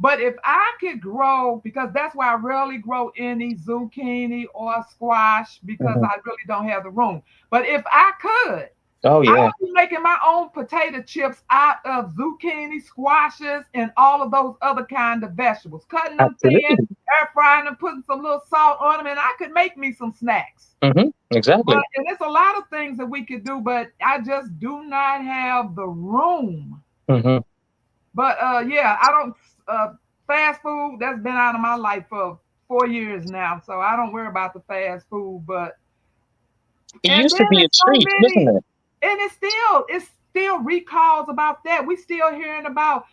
But if I could grow, because that's why I rarely grow any zucchini or squash because Mhm. I really don't have the room. But if I could, Oh I yeah, would be making my own potato chips out of zucchini, squashes, and all of those other kind of vegetables. Cutting them thin, absolutely. air frying them, putting some little salt on them, and I could make me some snacks. Exactly. But and there's a lot of things that we could do, but I just do not have the room. hmm But yeah, I don't fast food. That's been out of my life for 4 years now, so I don't worry about the fast food. But It and used to then be a there's so treat, many, wasn't it? and it's still recalls about that. We still hearing about.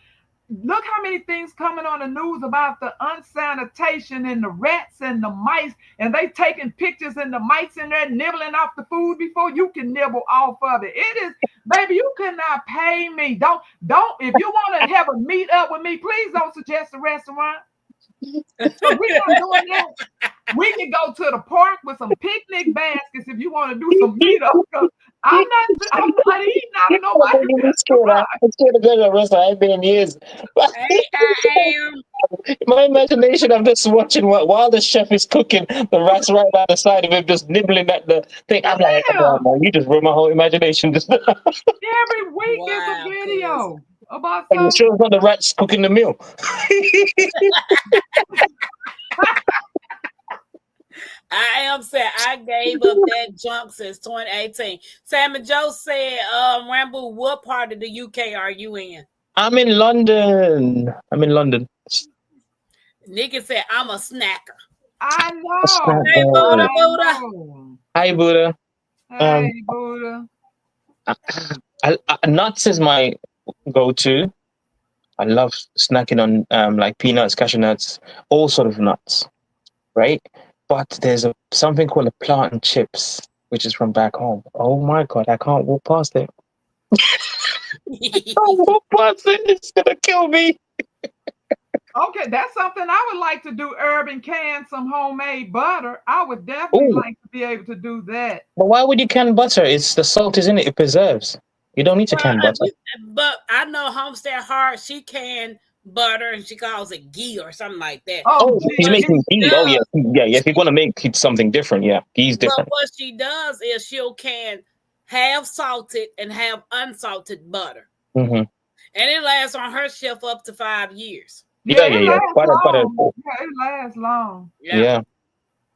Look how many things coming on the news about the unsanitation and the rats and the mice, and they taking pictures and the mice in there nibbling off the food before you can nibble off of it. It is, baby, you cannot pay me. Don't. If you want to have a meet up with me, please don't suggest a restaurant. Because we're not doing that. We can go to the park with some picnic baskets if you want to do some meetups. Because I'm not eating out of nobody's I'm scared. restaurant. I'm scared to go to a restaurant. I've been in years. I am. My imagination of just watching while the chef is cooking, the rats right by the side of him just nibbling at the thing. I'm like, come Yeah. on, man, you just ruined my whole imagination. Just Every week is a Wow, cuz. video about Are you something. sure it's not the rats cooking the meal? I am sad. I gave up that junk since 2018. Sam and Joe said, Rambo, what part of the UK are you in? I'm in London. Nikki said, I'm a snacker. I Snack- know. Hey, Buddha, I Buddha. know. Hi, Buddha. Hey, Buddha. Nuts is my go-to. I love snacking on like peanuts, cashew nuts, all sort of nuts, right? But there's something called a plant and chips, which is from back home. Oh my God, I can't walk past it. Can't walk past it. It's gonna kill me. Okay, that's something I would like to do. Herb and can some homemade butter. I would definitely Ooh, like to be able to do that. but why would you can butter? It's the salt is in it. It preserves. You don't need to Well, can butter. but I know Homestead Heart, she can butter and she calls it ghee or something like that. Oh, Oh, he's gee. What making she ghee. Oh yeah, does, yeah, yeah. If you want to make it something different, yeah, ghee's but different. what she does is she'll can half salted and have unsalted butter. hmm And it lasts on her shelf up to 5 years. Yeah, Yeah. it lasts Quite a long. Yeah, it lasts long. yeah.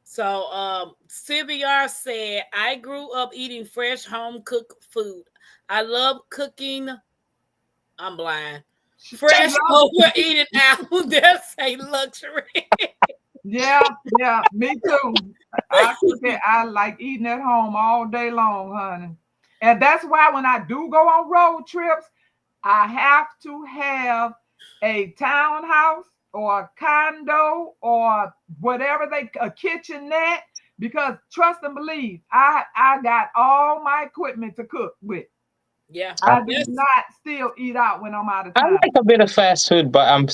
So CBR said, I grew up eating fresh home cooked food. I love cooking. I'm blind. Fresh over eating out. That's a luxury. Yeah, me too. I like eating at home all day long, honey. And that's why when I do go on road trips, I have to have a townhouse or a condo or whatever a kitchenette, because trust and believe, I got all my equipment to cook with. Yeah. I do Yes. not still eat out when I'm out of I town. like a bit of fast food, but I'm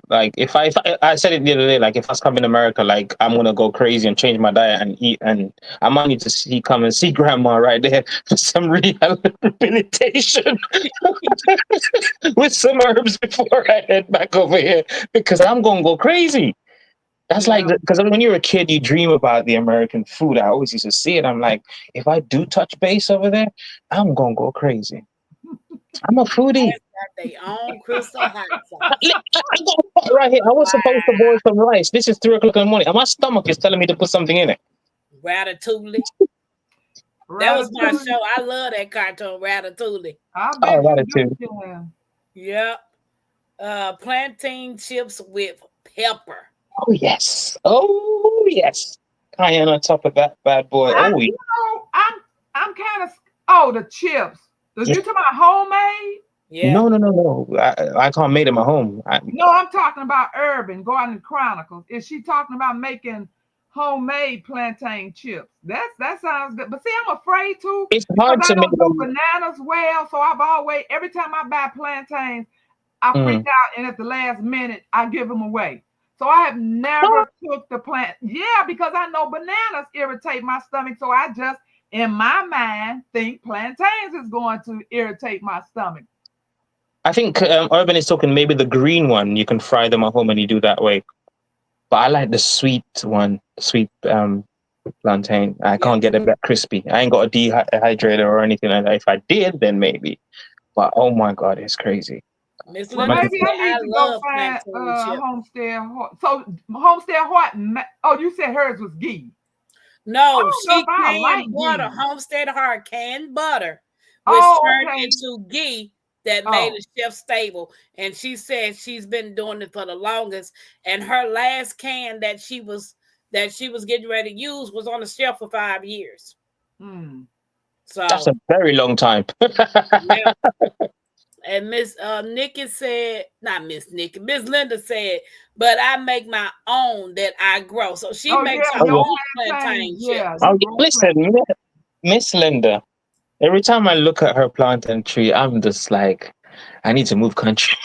like if I said it the other day, like if I was coming to America, like I'm gonna go crazy and change my diet and eat, and I might need to come and see grandma right there for some rehabilitation with some herbs before I head back over here because I'm gonna go crazy. That's like Yeah. because when you're a kid, you dream about the American food. I always used to see it. I'm like, if I do touch base over there, I'm gonna go crazy. I'm a foodie. They own Crystal hot sauce. I got a pot right here. I was supposed to boil some rice. This is 3 o'clock in the morning, and my stomach is telling me to put something in it. Ratatouille. That was my Ratatouille. show. I love that cartoon, Ratatouille. I Oh, bet that you too. do. Yeah. Yep. Plantain chips with pepper. Oh yes. Oh yes. Cayenne on top of that bad boy. Oh yeah. I'm kind of. Oh, the chips. You talking about homemade? Yeah. No. I can't make them at home. No, I'm talking about Urban Garden Chronicles. Is she talking about making homemade plantain chips? That sounds good. But see, I'm afraid to It's because hard I to make don't do them. bananas well. So I've always, every time I buy plantains, I freak out, and at the last minute, I give them away. So I have never took the plant. Yeah, because I know bananas irritate my stomach. So I just, in my mind, think plantains is going to irritate my stomach. I think Urban is talking maybe the green one. You can fry them at home and you do that way. But I like the sweet one, sweet plantain. I can't get it that crispy. I ain't got a dehydrator or anything like that. If I did, then maybe. But oh my god, it's crazy. Miss Well, Linda maybe said, I need I to go love find plantain chips. Homestead Heart. So Homestead Heart. Oh, you said hers was ghee. No, know she if I like canned butter. ghee. Homestead Heart canned butter, which Oh, turned okay. into ghee that made Oh. the chef stable. And she said she's been doing it for the longest. And her last can that she was getting ready to use was on the shelf for 5 years. So That's a very long time. yeah. And Miss Nikki said, not Miss Nikki, Miss Linda said, but I make my own that I grow. So she makes her your own plantain chips. Yeah. Oh, listen, Miss Linda. Every time I look at her plantain tree, I'm just like, I need to move country.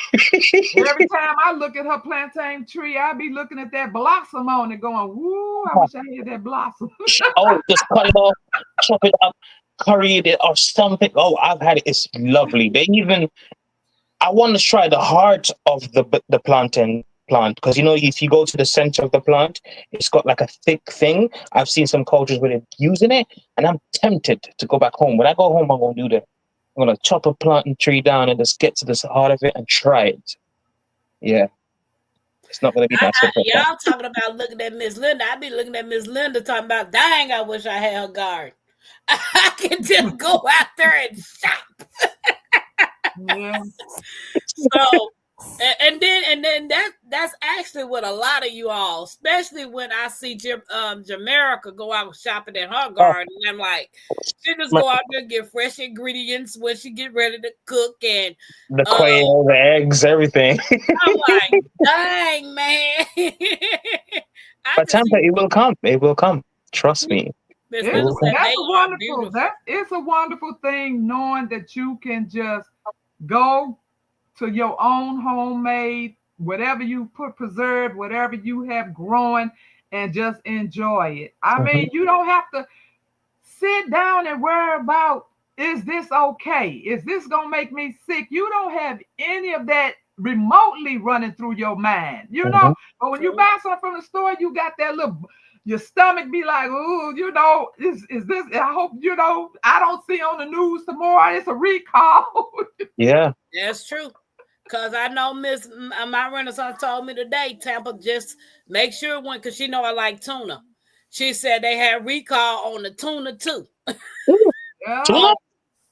Every time I look at her plantain tree, I be looking at that blossom on it, going, "Woo! I wish I had that blossom." Oh, just cut it off, chop it up, curry it or something. Oh, I've had it. It's lovely. They even, I want to try the heart of the plantain plant because you know if you go to the center of the plant, it's got like a thick thing. I've seen some cultures where they're using it, and I'm tempted to go back home. When I go home, I'm gonna do that. I'm gonna chop a plantain tree down and just get to the heart of it and try it. Yeah. It's not going to be that simple. Y'all talking about looking at Miss Linda. I be looking at Miss Linda talking about, dang, I wish I had a garden. I can just go out there and shop. Yeah. So, and then that's actually what a lot of you all, especially when I see Jamaica go out shopping in her garden, and I'm like, she just go out there and get fresh ingredients when she get ready to cook, and the quail, the eggs, everything. I'm like, dang, man. But Tampa, it will come. It will come. Trust me. It's a wonderful thing knowing that you can just go to your own homemade, whatever you put preserved, whatever you have growing, and just enjoy it. I mean, you don't have to sit down and worry about, is this okay? Is this going to make me sick? You don't have any of that remotely running through your mind, you know? But when you buy something from the store, you got that little, your stomach be like, ooh, you know, is this, I hope, you know, I don't see on the news tomorrow, it's a recall. Yeah. That's true. Because I know Miss my Renaissance told me today, Tampa, just make sure when, because she know I like tuna. She said they had recall on the tuna too. Yeah. Tuna?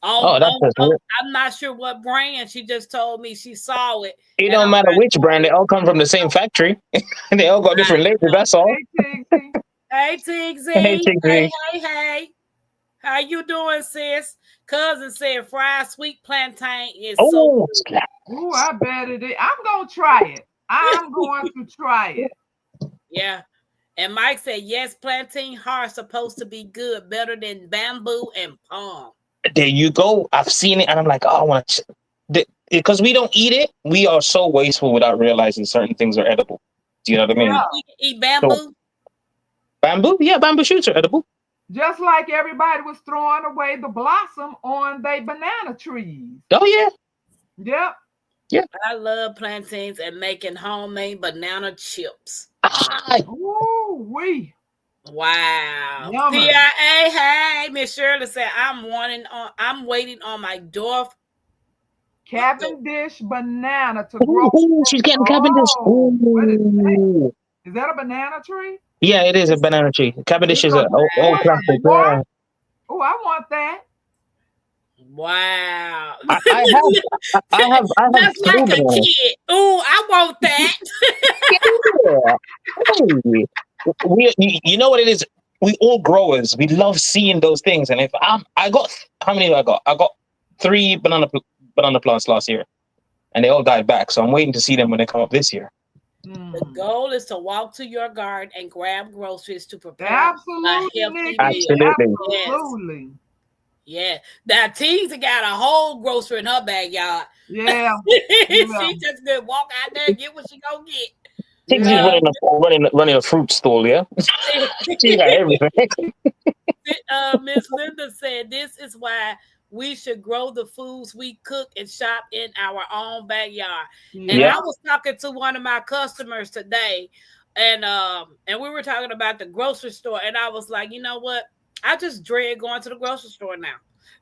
I'm not sure what brand. She just told me she saw it. It don't matter which brand. They all come from the same factory. They all got different labels. That's all. Hey, Tigsy. Hey. How you doing, sis? Cousin said fried sweet plantain is so good. Ooh, I bet it is. I'm going to try it. I'm going to try it. Yeah. And Mike said, yes, plantain heart's supposed to be good, better than bamboo and palm. There you go. I've seen it, and I'm like, oh, I want to. Because we don't eat it, we are so wasteful without realizing certain things are edible. Do you know what I mean? Yeah. We can eat bamboo. So, bamboo? Yeah, bamboo shoots are edible. Just like everybody was throwing away the blossom on their banana trees. Oh, yeah. Yep. I love plantains and making homemade banana chips. Ooh, wee. Wow. Yummy. PIA, hey, Miss Shirley said, I'm waiting on my dwarf Cavendish banana to grow. Ooh, she's getting Cavendish. Oh, what is that? Ooh. Is that a banana tree? Yeah, it is a banana tree. Cavendish is an old classic. Yeah. Oh, I want that. Wow. I have That's like a bananas. kid. Ooh, I want that. Yeah. Hey. You know what it is? We all growers. We love seeing those things. And if I got, how many do I got? I got 3 banana plants last year, and they all died back. So I'm waiting to see them when they come up this year. The goal is to walk to your garden and grab groceries to prepare Absolutely, a healthy meal. Absolutely. Absolutely. Yeah. Now Teasy got a whole grocery in her backyard. Yeah. She just gonna walk out there and get what she gonna get. Tiggs is running a fruit stall, yeah? She got everything. Miss Linda said this is why we should grow the foods we cook and shop in our own backyard. Yeah. And I was talking to one of my customers today, and we were talking about the grocery store, and I was like, you know what? I just dread going to the grocery store now,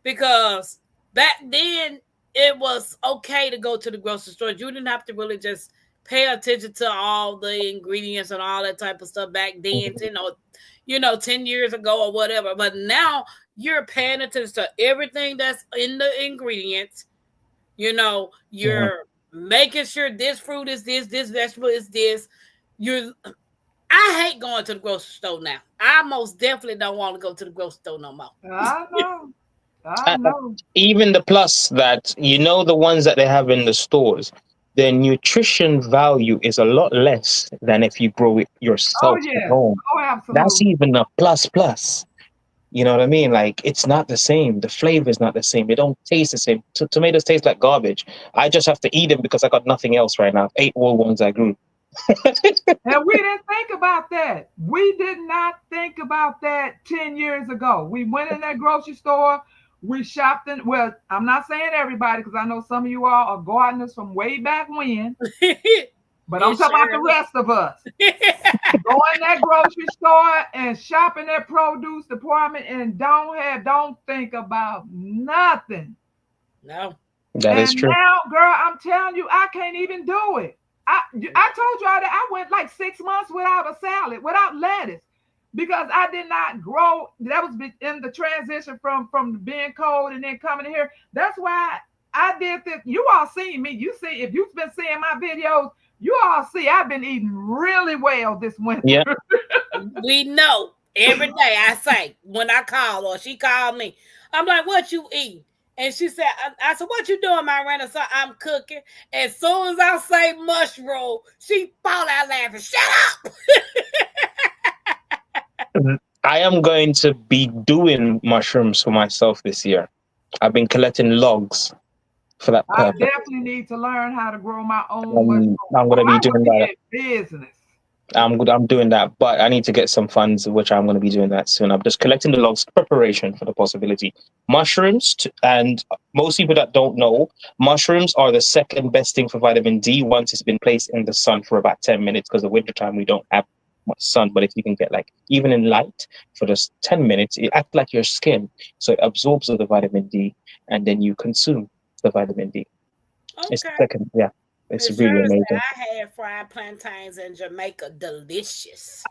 because back then it was okay to go to the grocery store. You didn't have to really just pay attention to all the ingredients and all that type of stuff back then, 10 years ago or whatever. But now you're paying attention to everything that's in the ingredients. You're making sure this fruit is this vegetable is this. I hate going to the grocery store now. I most definitely don't want to go to the grocery store no more. I know. Even the plus that, the ones that they have in the stores, the nutrition value is a lot less than if you grow it yourself at home. Oh, absolutely. That's even a plus. You know what I mean? Like, it's not the same. The flavor is not the same. It don't taste the same. Tomatoes taste like garbage. I just have to eat them because I got nothing else right now. I've ate all ones I grew. And we didn't think about that. We did not think about that 10 years ago. We went in that grocery store. We shopped in. Well, I'm not saying everybody, because I know some of you all are gardeners from way back when. But I'm talking about the rest of us. Go in that grocery store and shop in that produce department and don't think about nothing. No. That is true. Now, girl, I'm telling you, I can't even do it. I told y'all that I went like 6 months without a salad, without lettuce, because I did not grow. That was in the transition from being cold and then coming here. That's why I did this. You all seen me. You see, if you've been seeing my videos, you all see I've been eating really well this winter. Yeah. We know every day. I say when I call or she called me, I'm like, "What you eat?" And she said, "I said, what you doing, my Renaissance? I'm cooking." As soon as I say mushroom, she fall out laughing. Shut up. I am going to be doing mushrooms for myself this year. I've been collecting logs for that purpose. I definitely need to learn how to grow my own mushrooms. I'm going to be doing that. Business. I'm doing that, but I need to get some funds, which I'm going to be doing that soon. I'm just collecting the logs, preparation for the possibility. Mushrooms, and most people that don't know, mushrooms are the second best thing for vitamin D once it's been placed in the sun for about 10 minutes, because the wintertime we don't have much sun. But if you can get even in light for just 10 minutes, it acts like your skin. So it absorbs all the vitamin D, and then you consume the vitamin D. Okay. It's the second, yeah. It's really amazing. I had fried plantains in Jamaica. Delicious.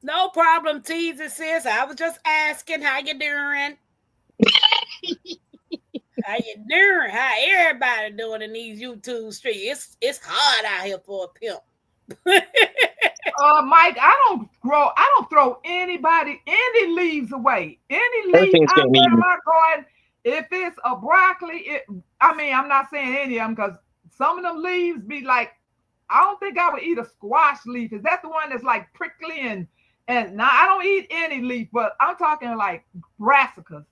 No problem, teaser sis. I was just asking how you doing. How you doing? How everybody doing in these YouTube streets? It's hard out here for a pimp. Mike, I don't throw any leaves away. Any leaves out there in my garden. If it's a broccoli, I'm not saying any of them, because some of them leaves be like I don't think I would eat a squash leaf. Is that the one that's like prickly and now I don't eat any leaf, but I'm talking like brassicas.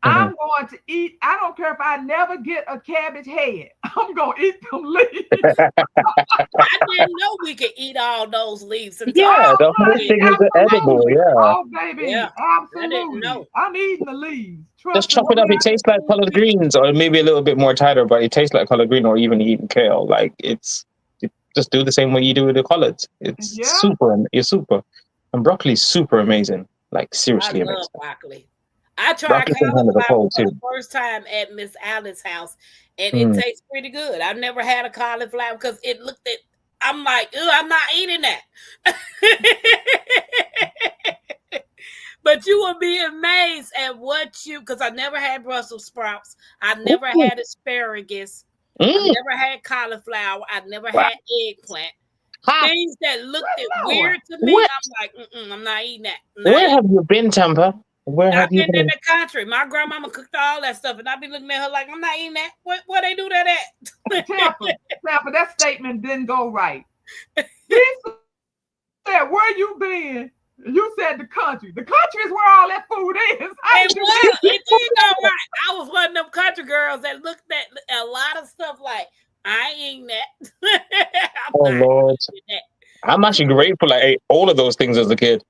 Mhm. I'm going to eat. I don't care if I never get a cabbage head. I'm gonna eat them leaves. I didn't know we could eat all those leaves until Yeah, the whole Honey, thing is edible. absolutely. Yeah, Oh, baby, yeah, I didn't absolutely. know. I'm eating the leaves. just Trust and chop it up. It believe. tastes like collard greens, or maybe a little bit more tighter, but it tastes like collard green, or even eating kale. Like just do the same way you do with the collards. It's Yeah. super, and it's super. And broccoli's super amazing. Like I seriously love amazing. broccoli. I tried Broccoli can handle the cauliflower cold for too. the first time at Miss Alice's house, and it Mm. tastes pretty good. I've never had a cauliflower because it looked at. I'm like, I'm not eating that. But you will be amazed at what you, because I never had Brussels sprouts. I never Ooh. had asparagus. I Mm. never had cauliflower. I never Wow. had eggplant. Ha. Things that looked Lord. weird to me, What? I'm like, I'm not eating that. I'm not Where eating have you been, Tampa? Where I've have you been in been? the country. My grandmama cooked all that stuff, and I be looking at her like, I'm not eating that. What they do that at? Tampa, that statement didn't go right. He said, "Where you been?" You said the country. The country is where all that food is. How It did you was. get It did go right. I was one of them country girls that looked at a lot of stuff like, I ain't eating that. I'm Oh not Lord, eating that. I'm actually grateful I ate all of those things as a kid.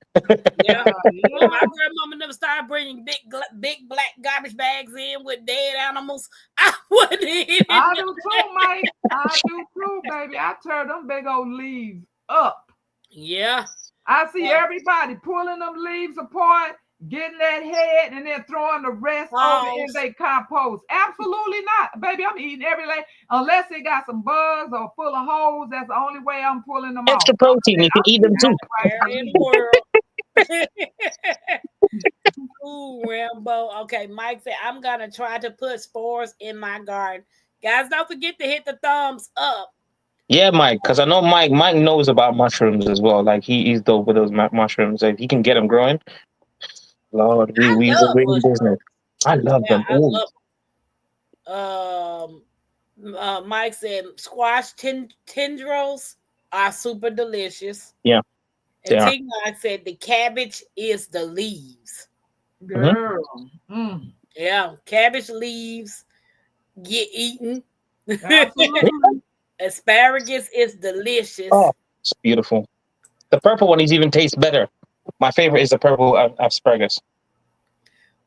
Yeah. Yeah. My grandmama never started bringing big black garbage bags in with dead animals. I wouldn't eat it. I do too, Mike. I do too, baby. I tear them big old leaves up. Yeah. I see Yeah. everybody pulling them leaves apart, getting that head, and then throwing the rest over in Balls. their compost. Absolutely not, baby. I'm eating every leg unless it got some bugs or full of holes. That's the only way I'm pulling them Extra off. protein, you can eat them too. Where in the world? Ooh, Rambo. Okay, Mike said, I'm going to try to put spores in my garden. Guys, don't forget to hit the thumbs up. Yeah, Mike, because I know Mike knows about mushrooms as well. Like he's dope with those mushrooms. If he can get them growing, Lord, we're love in mushrooms. business. I love Yeah, them. I Ooh. love them. Mike said squash tendrils are super delicious. Yeah, And they are. Tignon said the cabbage is the leaves. Girl. Mm. Yeah, cabbage leaves get eaten. Absolutely. Asparagus is delicious. Oh, it's beautiful. The purple one even tastes better. My favorite is the purple asparagus.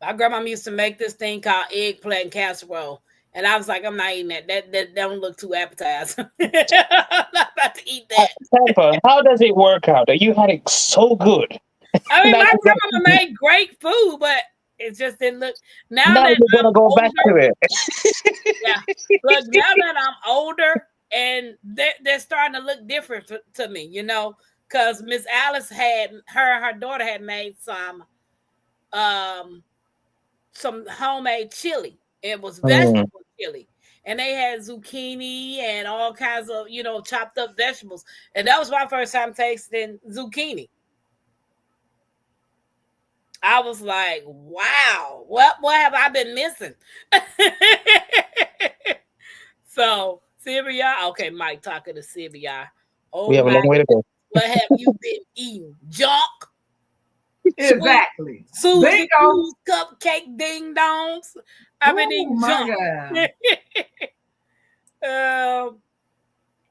My grandma used to make this thing called eggplant casserole. And I was like, I'm not eating that. That don't look too appetizing. I'm not about to eat that. Tampa, how does it work out that you had it so good? I mean, Now my you grandma made great food, but it just didn't look. Now Now that you're gonna I'm go older, back to it. yeah. Look, now that I'm older, and they're starting to look different to me, you know, because Miss Alice had her daughter had made some homemade chili. It was vegetable chili. And they had zucchini and all kinds of, chopped up vegetables. And that was my first time tasting zucchini. I was like, wow, what have I been missing? So, Sylvia, okay, Mike talking to Sylvia. Oh, we have a long way to go. What have you been eating? Junk? Exactly. Susie Q's cupcake ding dongs. I've been eating junk.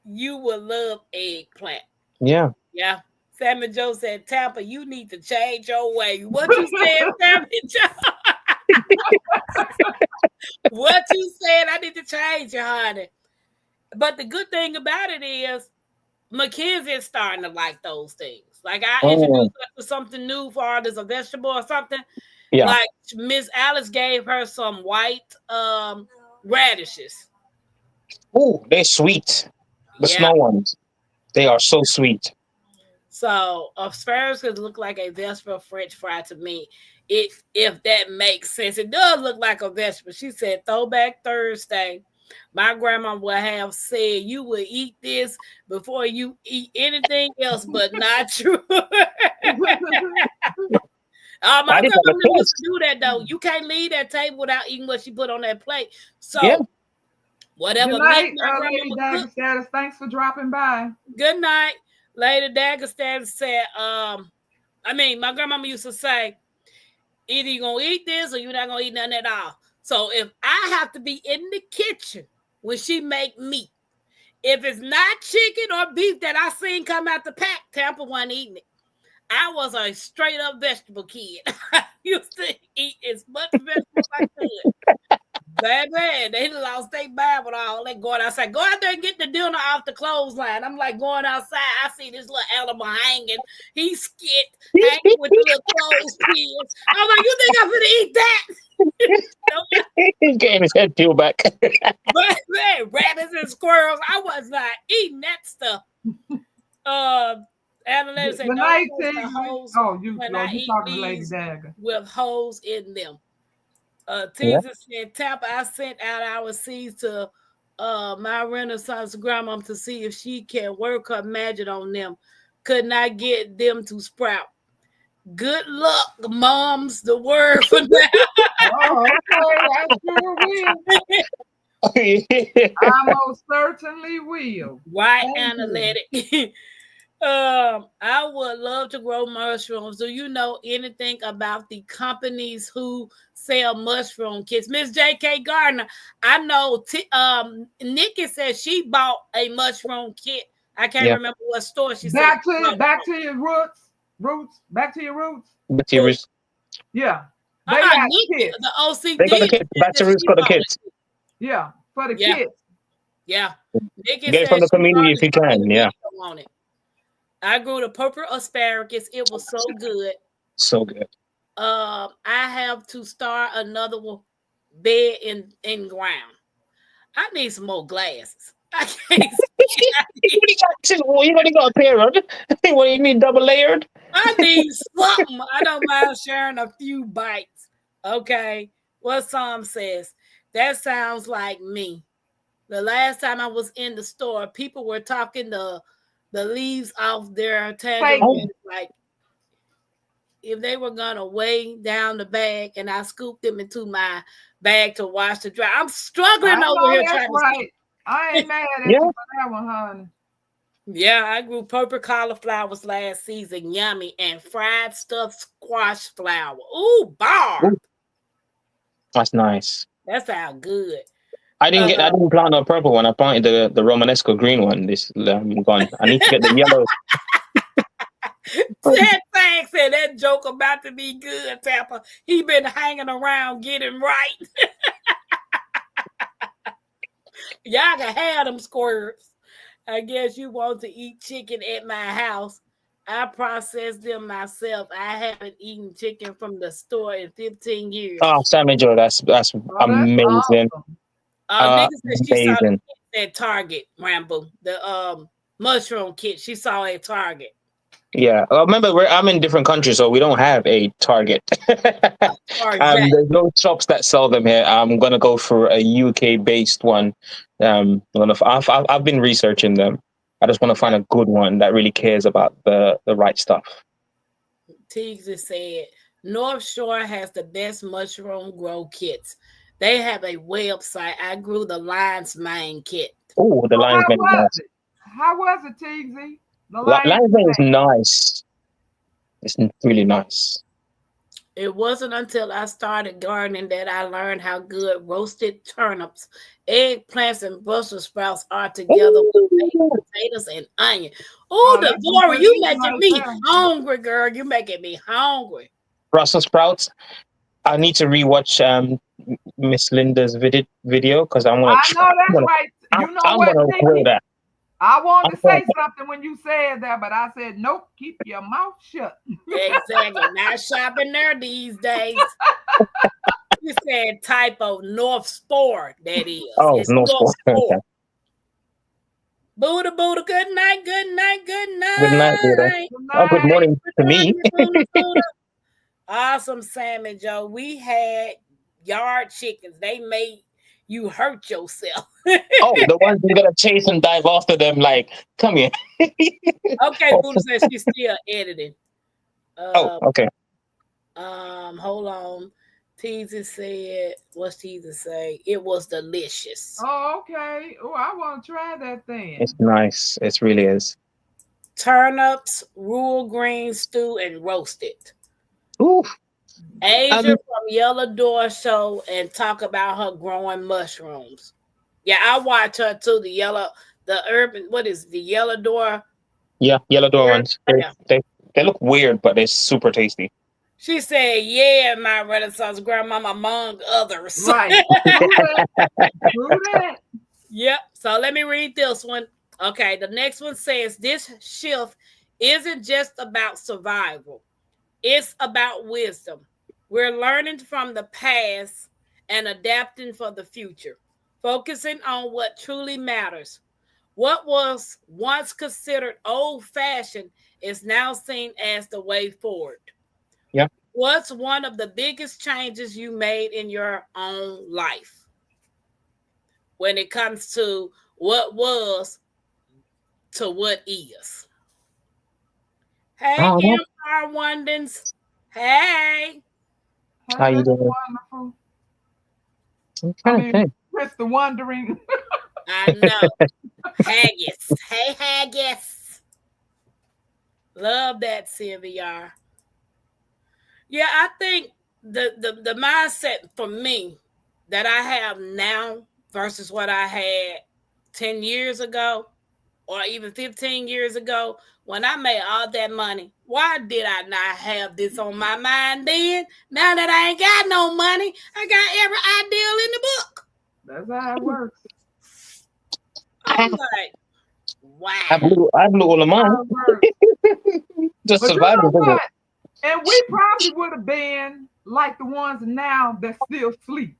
You will love eggplant. Yeah. Yeah. Sammy Joe said, Tampa, you need to change your way. What you said, Sammy Joe? What you said, I need to change it, honey. But the good thing about it is Mackenzie is starting to like those things. Like I introduced her to something new for her as a vegetable or something. Yeah. Like Miss Alice gave her some white radishes. Oh, they're sweet. The small ones. They are so sweet. So asparagus look like a vegetable French fry to me. If that makes sense. It does look like a vegetable. She said Throwback Thursday. My grandma would have said you would eat this before you eat anything else, but not true. My grandma used to do that though. You can't leave that table without eating what she put on that plate. So Whatever Good meat night, my Lady grandmama Dagger cooked. Status. Thanks for dropping by. Good night. Lady Dagger Status said, my grandmama used to say, either you're gonna eat this or you're not gonna eat nothing at all. So if I have to be in the kitchen when she make meat, if it's not chicken or beef that I seen come out the pack, Tampa wasn't eating it. I was a straight up vegetable kid. I used to eat as much vegetables as I could. Baby, they lost their Bible all. They going outside. Go out there and get the dinner off the clothesline. I'm like going outside. I see this little animal hanging. He's skit, hanging with the little clothespins. I'm like, you think I'm gonna eat that? He's getting his head peeled back. But man, rabbits and squirrels. I was not eating that stuff. Analysts said, Good night, don't Tiggy. holes Oh, you eat talking to Lady these Dagger. with holes in them. Yeah. Teaser said, Tampa, I sent out our seeds to my Renaissance grandma to see if she can work her magic on them. Could not get them to sprout. Good luck, moms. The word for now. Oh, okay, I sure will. I most certainly will. Right, Thank you. analytic. I would love to grow mushrooms. Do you know anything about the companies who sell mushroom kits? Miss J.K. Gardner, I know Nikki said she bought a mushroom kit. I can't remember what store she said. Back to your roots. Back to your roots. Yeah. They got Nikki, kids. the OCD. They got the kids. Back to roots got the kids. Yeah, for the kids. Yeah. Nikki Get it from the community if you can. Yeah. On it. I grew the purple asparagus. It was so good. So good. I have to start another bed in ground. I need some more glasses. I can't see. You only got a pair of it. What do you mean, double layered? I need something. I don't mind sharing a few bites. Okay. What Psalm says. That sounds like me. The last time I was in the store, people were talking the leaves off their tangerines, like if they were gonna weigh down the bag, and I scooped them into my bag to wash to dry. I'm struggling over here trying to. I ain't mad at you for that one, honey. Yeah, I grew purple cauliflowers last season, yummy, and fried stuffed squash flour. Ooh, bar. That's nice. That sounds good. I didn't plant a purple one. I planted the Romanesco green one. I'm gone. I need to get the yellow. That thing said that joke about to be good, Tampa. He been hanging around getting right. Y'all can have them squirts. I guess you want to eat chicken at my house. I process them myself. I haven't eaten chicken from the store in 15 years. Oh, Sammy Joe, that's amazing. Awesome. Nigga said she saw the kit at Target, Rambo. The mushroom kit she saw at Target. Yeah, remember I'm in different countries, so we don't have a Target. There's no shops that sell them here. I'm gonna go for a UK-based one. I've been researching them. I just want to find a good one that really cares about the right stuff. Teagues said North Shore has the best mushroom grow kits. They have a website. I grew the lion's mane kit. Oh, the lion's mane. How was it, Teagsy? The lion's mane is nice. It's really nice. It wasn't until I started gardening that I learned how good roasted turnips, eggplants, and Brussels sprouts are together with potatoes and onion. Oh, Devorah, you making me hungry, girl. You making me hungry. Brussels sprouts. I need to rewatch Miss Linda's video because I know that's right. You know what? Grow that. I wanted to say something when you said that, but I said, nope, keep your mouth shut. Exactly. Not shopping there these days. You said typo, North Spore, that is. Oh, it's North Spore. Okay. Buddha, good night, good night, good night. Good night, Buddha. Oh, good morning to me. Buddha. Awesome, Sammy Joe. We had yard chickens. They made you hurt yourself. Oh, the ones you're gonna chase and dive after them, like, come here. Okay, Buddha says she's still editing. Okay. Hold on. Teasy said, what's Teasy say? It was delicious. Oh, okay. Oh, I want to try that then. It's nice. It really is. Turnips, rural green stew, and roasted. Ooh. Asia from Yellow Door show and talk about her growing mushrooms. Yeah, I watch her too. The Yellow Door? Yeah, Yellow Door ones. Yeah. They look weird, but they're super tasty. She said, yeah, my Renaissance grandmama, among others. Right. True that. Yep. So let me read this one. Okay, the next one says, this shift isn't just about survival. It's about wisdom. We're learning from the past and adapting for the future, focusing on what truly matters. What was once considered old-fashioned is now seen as the way forward. Yeah. What's one of the biggest changes you made in your own life when it comes to what was to what is? Hey, Empire Wonders. Hey. How you doing? Wonderful. I'm trying to think. Chris the Wondering. I know. Haggis. Hey, Haggis. Love that, Sylvia. Yeah, I think the mindset for me that I have now versus what I had 10 years ago or even 15 years ago, when I made all that money, why did I not have this on my mind then? Now that I ain't got no money, I got every ideal in the book. That's how it works. I'm like, wow. I blew all of mine. Just surviving. You know what? And we probably would have been like the ones now that still sleep.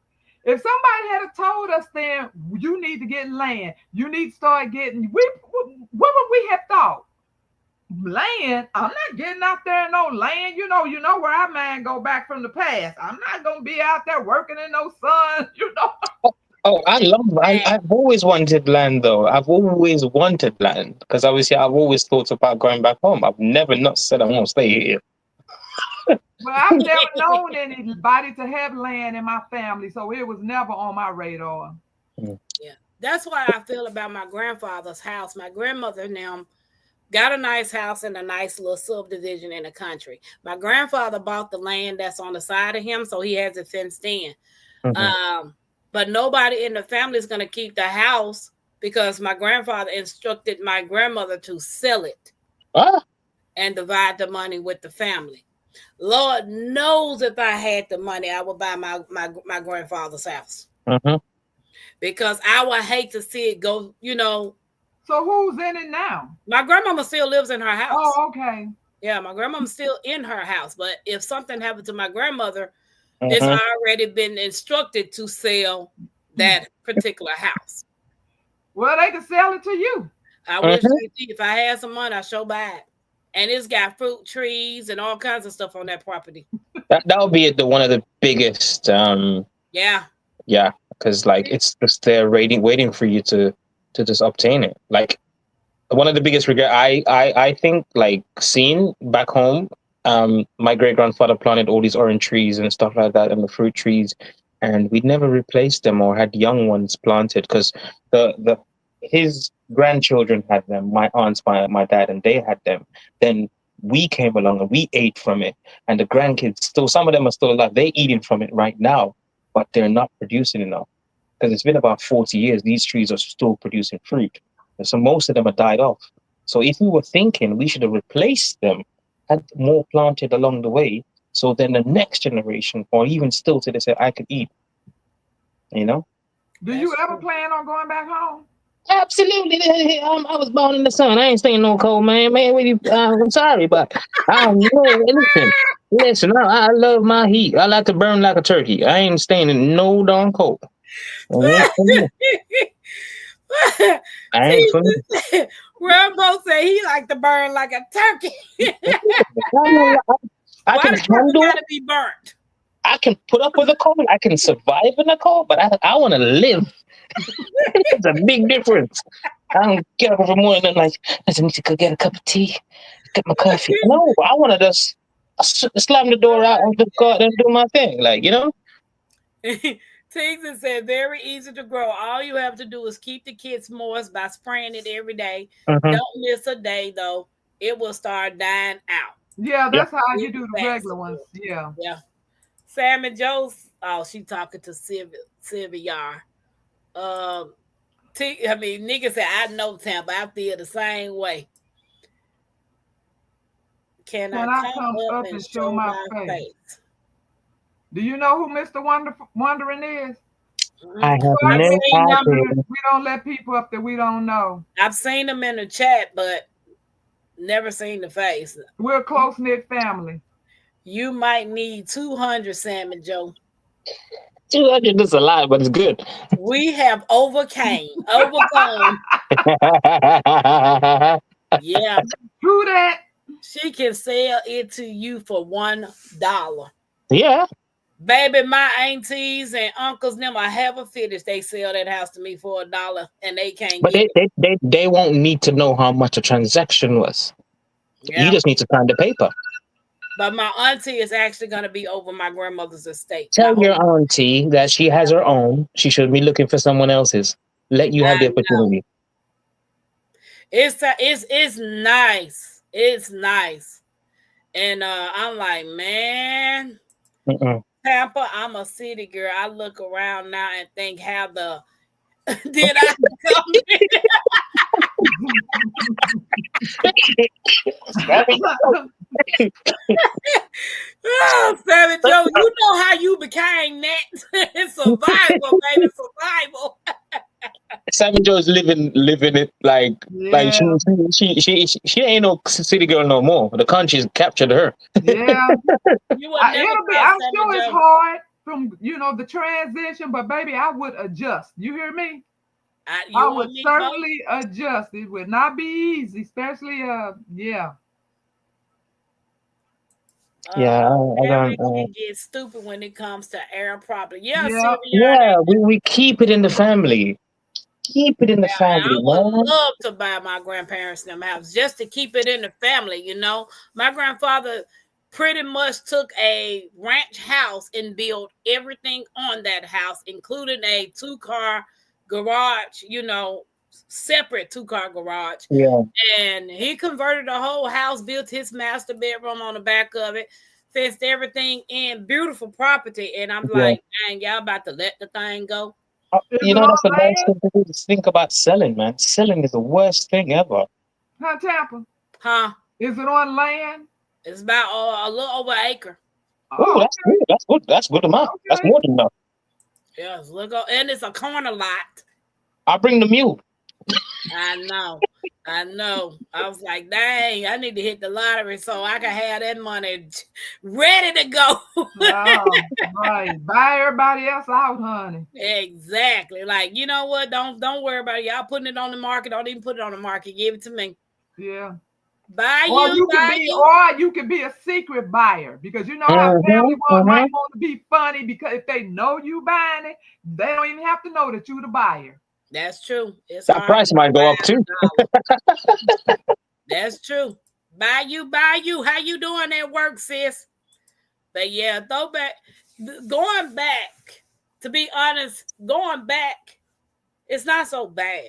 If somebody had told us then, you need to get land, you need to start getting, what would we have thought? Land? I'm not getting out there in no land. You know where our man go back from the past. I'm not going to be out there working in no sun, Oh, I've always wanted land though. I've always wanted land because obviously I've always thought about going back home. I've never not said I want to stay here. Well, I've never known anybody to have land in my family, so it was never on my radar. Yeah, that's why I feel about my grandfather's house. My grandmother now got a nice house in a nice little subdivision in the country. My grandfather bought the land that's on the side of him, so he has it fenced in. Mm-hmm. But nobody in the family is going to keep the house because my grandfather instructed my grandmother to sell it and divide the money with the family. Lord knows if I had the money, I would buy my grandfather's house. Mm-hmm. Because I would hate to see it go, So who's in it now? My grandmama still lives in her house. Oh, okay. Yeah, my grandmama's still in her house. But if something happened to my grandmother, it's already been instructed to sell that particular house. Well, they can sell it to you. I wish if I had some money, I'd sure buy it. And it's got fruit trees and all kinds of stuff on that property. That would be one of the biggest. Yeah. Yeah, because it's just there waiting for you to just obtain it. Like one of the biggest regret I think seeing back home. My great grandfather planted all these orange trees and stuff like that, and the fruit trees, and we'd never replaced them or had young ones planted because his grandchildren had them. My aunts, my dad, and they had them. Then we came along and we ate from it, and the grandkids still. Some of them are still alive. They're eating from it right now, but they're not producing enough because it's been about 40 years. These trees are still producing fruit, and so most of them have died off. So if we were thinking we should have replaced them, had more planted along the way, so then the next generation, or even still to this day, I could eat. Do you ever plan on going back home? Absolutely. I was born in the sun. I ain't staying no cold, man. I'm sorry, but I don't know. Listen. I love my heat. I like to burn like a turkey. I ain't staying in no darn cold. I ain't for me. Rambo said he like to burn like a turkey. I can handle gotta be burnt. I can put up with a cold. I can survive in a cold, but I want to live. It's a big difference. I don't get up every morning and I need to go get a cup of tea, get my coffee. No, I want to just slam the door out and just go out and do my thing. Teason said, very easy to grow. All you have to do is keep the kids moist by spraying it every day. Mhm. Don't miss a day, though. It will start dying out. Yeah, Yeah. that's how you It's do the fast. regular ones. Yeah. Yeah. Sam and Joe's, oh, she talking to Sylvia. Um, I mean, nigga said, I know Tampa. I feel the same way. Can I Can I come come up up and and show show my my face? face? Do you know who Mr. Wondering is? I have I've no seen them. idea. We don't let people up that we don't know. I've seen them in the chat, but never seen the face. We're a close knit family. You might need 200, Sam and Joe. 200 is a lot, but it's good. We have overcome. Yeah, True that. she can sell it to you for $1. Yeah. Baby, my aunties and uncles them are heavy fitters. They sell that house to me for $1 and they can't But get it. they won't need to know how much a transaction was. Yeah. You just need to sign the paper. But my auntie is actually going to be over my grandmother's estate. Tell Not your over- auntie that she has her own. She should be looking for someone else's. Let you have the I know. opportunity. It's nice. It's nice. And I'm like, man, Mm-mm. Tampa, I'm a city girl. I look around now and think how the did I come in? Oh, Sammy Joe, you know how you became that. It's survival, baby, survival. Sammy Joe's living it like Yeah. she ain't no city girl no more. The country's captured her. Yeah. You would never It'll be, cross I'm Sammy sure it's Joe. hard from, the transition, but baby, I would adjust. You hear me? You I want would me, certainly adjust. It would not be easy, especially, yeah. Yeah, I Everything gets stupid when it comes to air property. Yeah, Yeah. yeah, we keep it in the family. Keep it in the family, I would man. love to buy my grandparents them house just to keep it in the family. My grandfather pretty much took a ranch house and built everything on that house, including a 2-car garage, separate 2-car garage. Yeah. And he converted the whole house, built his master bedroom on the back of it, fenced everything in, beautiful property. And I'm like, dang, y'all about to let the thing go? Is You it know, that's the on worst land? thing to do. Just think about selling, man. Selling is the worst thing ever. Huh, Tampa? Huh? Is it on land? It's about a little over an acre. Oh, that's good. That's good. That's good amount. Okay. That's more than enough. Yes, look, and it's a corner lot. I'll bring the mule. I know. I was like, dang, I need to hit the lottery so I can have that money ready to go. Right. Buy everybody else out, honey. Exactly. Like, you know what? Don't worry about it. Y'all putting it on the market. Don't even put it on the market. Give it to me. Yeah. Or you could be a secret buyer because how family might want to be funny because if they know you buying it, they don't even have to know that you're the buyer. That's true. That price might go up too. That's true. Buy you. How you doing at work, sis? But yeah, going back, to be honest, it's not so bad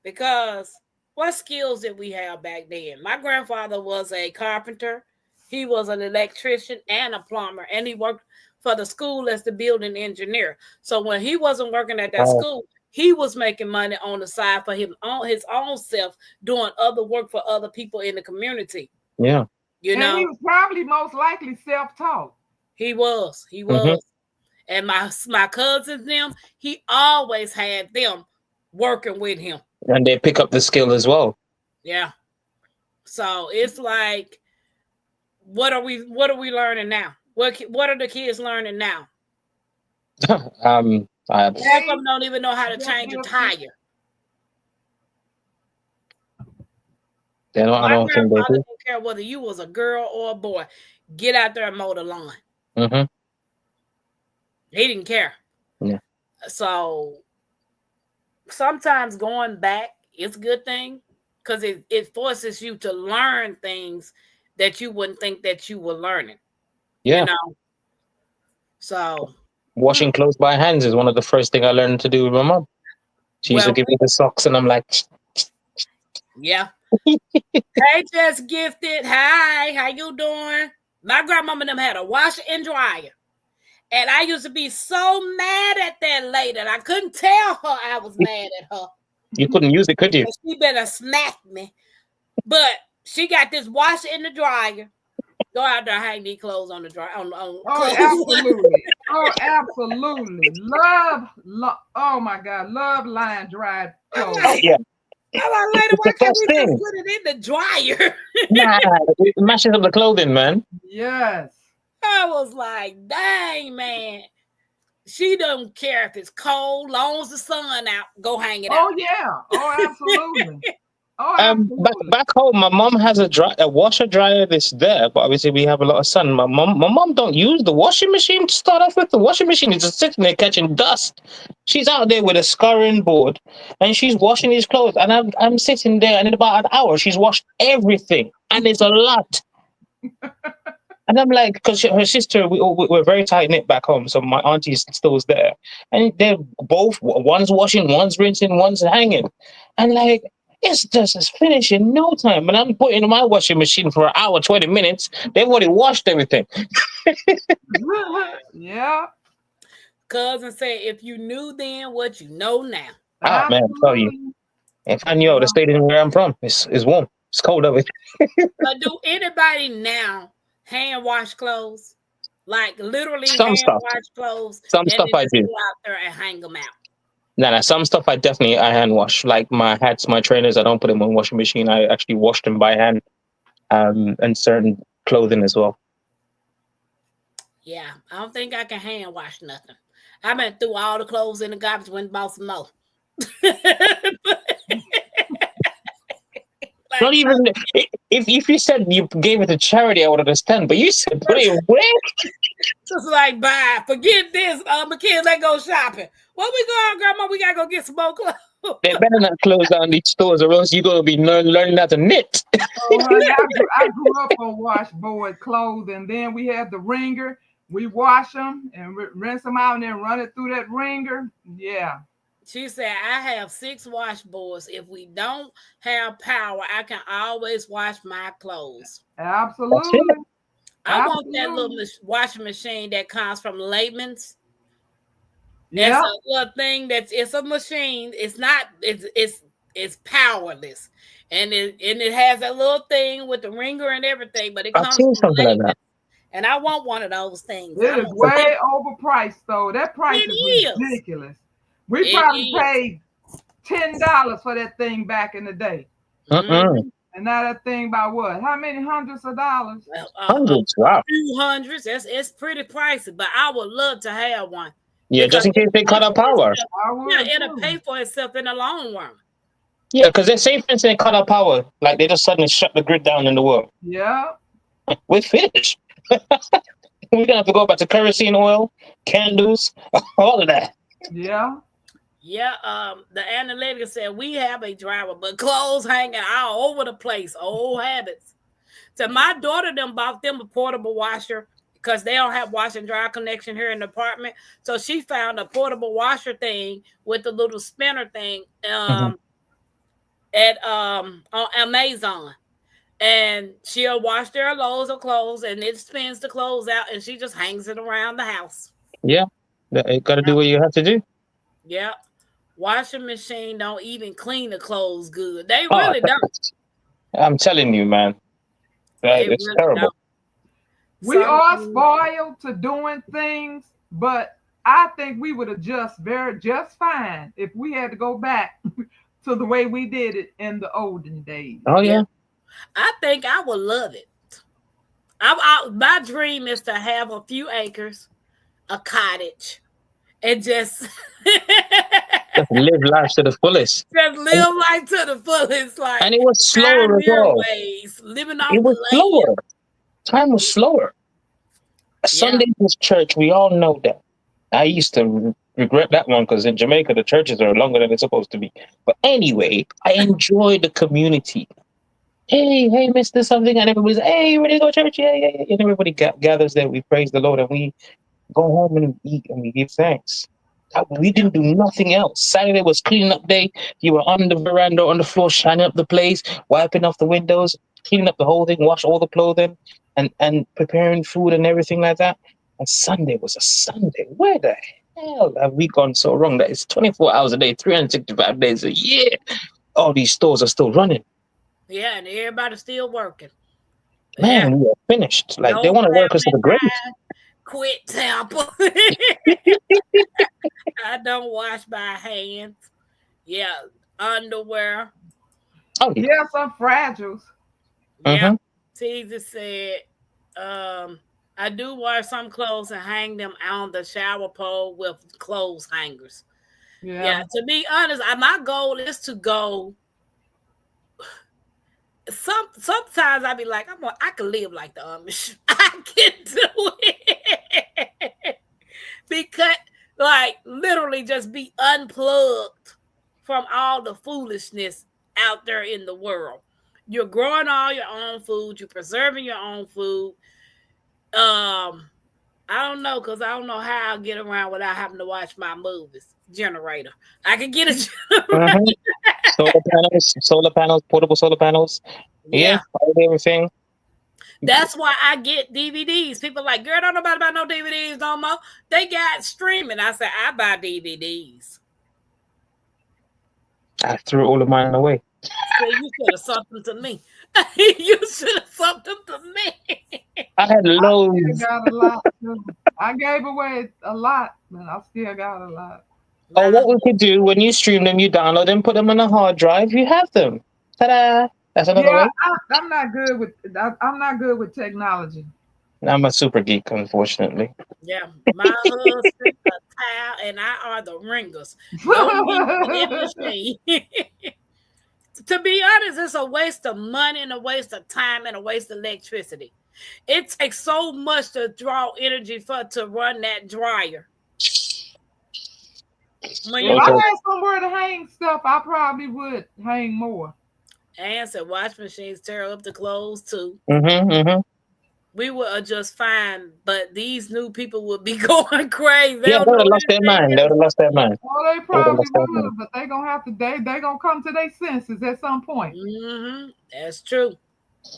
because what skills did we have back then? My grandfather was a carpenter. He was an electrician and a plumber, and he worked for the school as the building engineer. So when he wasn't working at that school, he was making money on the side for his own self, doing other work for other people in the community. Yeah. And he was probably most likely self-taught. He was. And my cousins, them, he always had them working with him. And they pick up the skill as well. Yeah. So it's like, what are we learning now? What are the kids learning now? Half of them don't even know how to change a tire. I don't think they do. Don't care whether you was a girl or a boy. Get out there and mow the lawn. Mm-hmm. He didn't care. Yeah. So sometimes going back is a good thing because it forces you to learn things that you wouldn't think that you were learning. Yeah. So Washing clothes by hands is one of the first thing I learned to do with my mom. She used to give me the socks, and I'm like, yeah. Hey, Just Gifted. Hi, how you doing? My grandmama and them had a washer and dryer. And I used to be so mad at that lady that I couldn't tell her I was mad at her. You couldn't use it, could you? She better smack me. But she got this washer in the dryer. Go out there, hang these clothes on the dryer. Oh, absolutely. Oh, absolutely. Love. Oh my God, love line dried clothes. Oh, yeah. I'm like, lady, why can't we just put it in the dryer? Nah, it mashes up the clothing, man. Yes. I was like, dang, man. She don't care if it's cold, long as the sun out, go hang it out. Oh, yeah. Oh, absolutely. Oh, absolutely. Back home, my mom has a washer dryer that's there, but obviously we have a lot of sun. My mom don't use the washing machine to start off with. The washing machine is just sitting there catching dust. She's out there with a scouring board, and she's washing his clothes. And I'm sitting there, and in about an hour, she's washed everything, and it's a lot. And I'm like, because her sister, we're very tight knit back home, so my auntie's still there, and they're both, one's washing, one's rinsing, one's hanging, and like. It's finished in no time. And I'm putting in my washing machine for an hour, 20 minutes. They've already washed everything. Yeah. Cousin said, if you knew then what you know now. Ah, man, I tell you. If I knew I would have stayed in where I'm from. It's warm. It's cold over here. But do anybody now hand wash clothes? Like literally wash clothes? Some stuff I do. Go out there and hang them out. Nah, some stuff I hand wash. Like my hats, my trainers, I don't put them in washing machine. I actually wash them by hand, and certain clothing as well. Yeah, I don't think I can hand wash nothing. I went through all the clothes in the garbage, went and bought some more. Not even if you said you gave it to charity, I would understand. But you said put it where? Just like bye, forget this. My kids, let's go shopping. Where we going, Grandma? We gotta go get some more clothes. They better not close down these stores, or else you're gonna be learning how to knit. Oh, honey, I grew up on washboard clothes, and then we had the wringer. We wash them and rinse them out, and then run it through that wringer. Yeah. She said, I have 6 washboards. If we don't have power, I can always wash my clothes. Absolutely. I want that little washing machine that comes from Layman's. Yeah. It's a little thing it's a machine. It's not, it's powerless. And it has a little thing with the wringer and everything, but it comes from something Layman's. like that. And I want one of those things. It is way overpriced, though. That price is ridiculous. We probably paid $10 for that thing back in the day. Mm-mm. And now that thing by what? How many hundreds of dollars? Hundreds, wow. 200s. It's pretty pricey, but I would love to have one. Yeah, just in case they cut our power. Yeah, it'll pay for itself in the long run. Yeah, because they say, for instance, they cut our power. Like, they just suddenly shut the grid down in the world. Yeah. We're finished. We're going to have to go back to kerosene oil, candles, all of that. Yeah. Yeah, the analytics said we have a driver, but clothes hanging all over the place, old habits. So my daughter them bought them a portable washer because they don't have wash and dry connection here in the apartment. So she found a portable washer thing with the little spinner thing at on Amazon. And she'll wash their loads of clothes and it spins the clothes out and she just hangs it around the house. Yeah, you got to do what you have to do. Yeah. Washing machine don't even clean the clothes good. They really don't. I'm telling you, man. It's really terrible. Don't. We are spoiled to doing things, but I think we would adjust just fine if we had to go back to the way we did it in the olden days. Oh, yeah. I think I would love it. My dream is to have a few acres, a cottage, and just live life to the fullest. Just live life to the fullest. Like, and it was slower as well. Living off it was the land. slower. Time was slower. Sundays was church. We all know that. I used to regret that one because in Jamaica, the churches are longer than they're supposed to be. But anyway, I enjoy the community. Hey, Mr. Something. And everybody's, hey, you ready to go to church? Yeah. And everybody gathers there. We praise the Lord and we go home and eat, and we give thanks. We didn't do nothing else. Saturday was cleaning up day. You were on the veranda, on the floor, shining up the place, wiping off the windows, cleaning up the whole thing, wash all the clothing, and preparing food and everything like that. And Sunday was a Sunday. Where the hell have we gone so wrong that it's 24 hours a day, 365 days a year? All these stores are still running. Yeah, and everybody's still working. Man, we are finished. Like, they want to work us to the grave. Quit, Tampa. I don't wash my hands. Yeah, underwear. Oh, yeah, some fragiles. Yeah. Teaser said, I do wear some clothes and hang them on the shower pole with clothes hangers. Yeah, to be honest, my goal is to go. Sometimes I be like, I can live like the Amish. I can do it because, like, literally just be unplugged from all the foolishness out there in the world. You're growing all your own food. You're preserving your own food. I don't know, because I don't know how I'll get around without having to watch my movies. Generator. I can get a generator. Solar panels, portable solar panels. Yeah, everything. That's why I get DVDs. People are like, girl, don't nobody buy no DVDs no more. They got streaming. I said, I buy DVDs. I threw all of mine away. So you should have something to me. You should have something to me. I had loads. I still got a lot. I gave away a lot, but I still got a lot. Oh, what we could do when you stream them, you download them, put them on a hard drive, you have them. Ta-da! That's another way. I'm not good with technology. I'm a super geek, unfortunately. Yeah, my husband, the towel, and I are the ringers. To be honest, it's a waste of money and a waste of time and a waste of electricity. It takes so much to draw energy to run that dryer. If I had somewhere to hang stuff, I probably would hang more. And so wash machines tear up the clothes too. We would adjust fine, but these new people would be going crazy. Yeah, they would have lost their mind. They would have lost their mind. Well, they probably would, but they gonna have to. They gonna come to their senses at some point. That's true.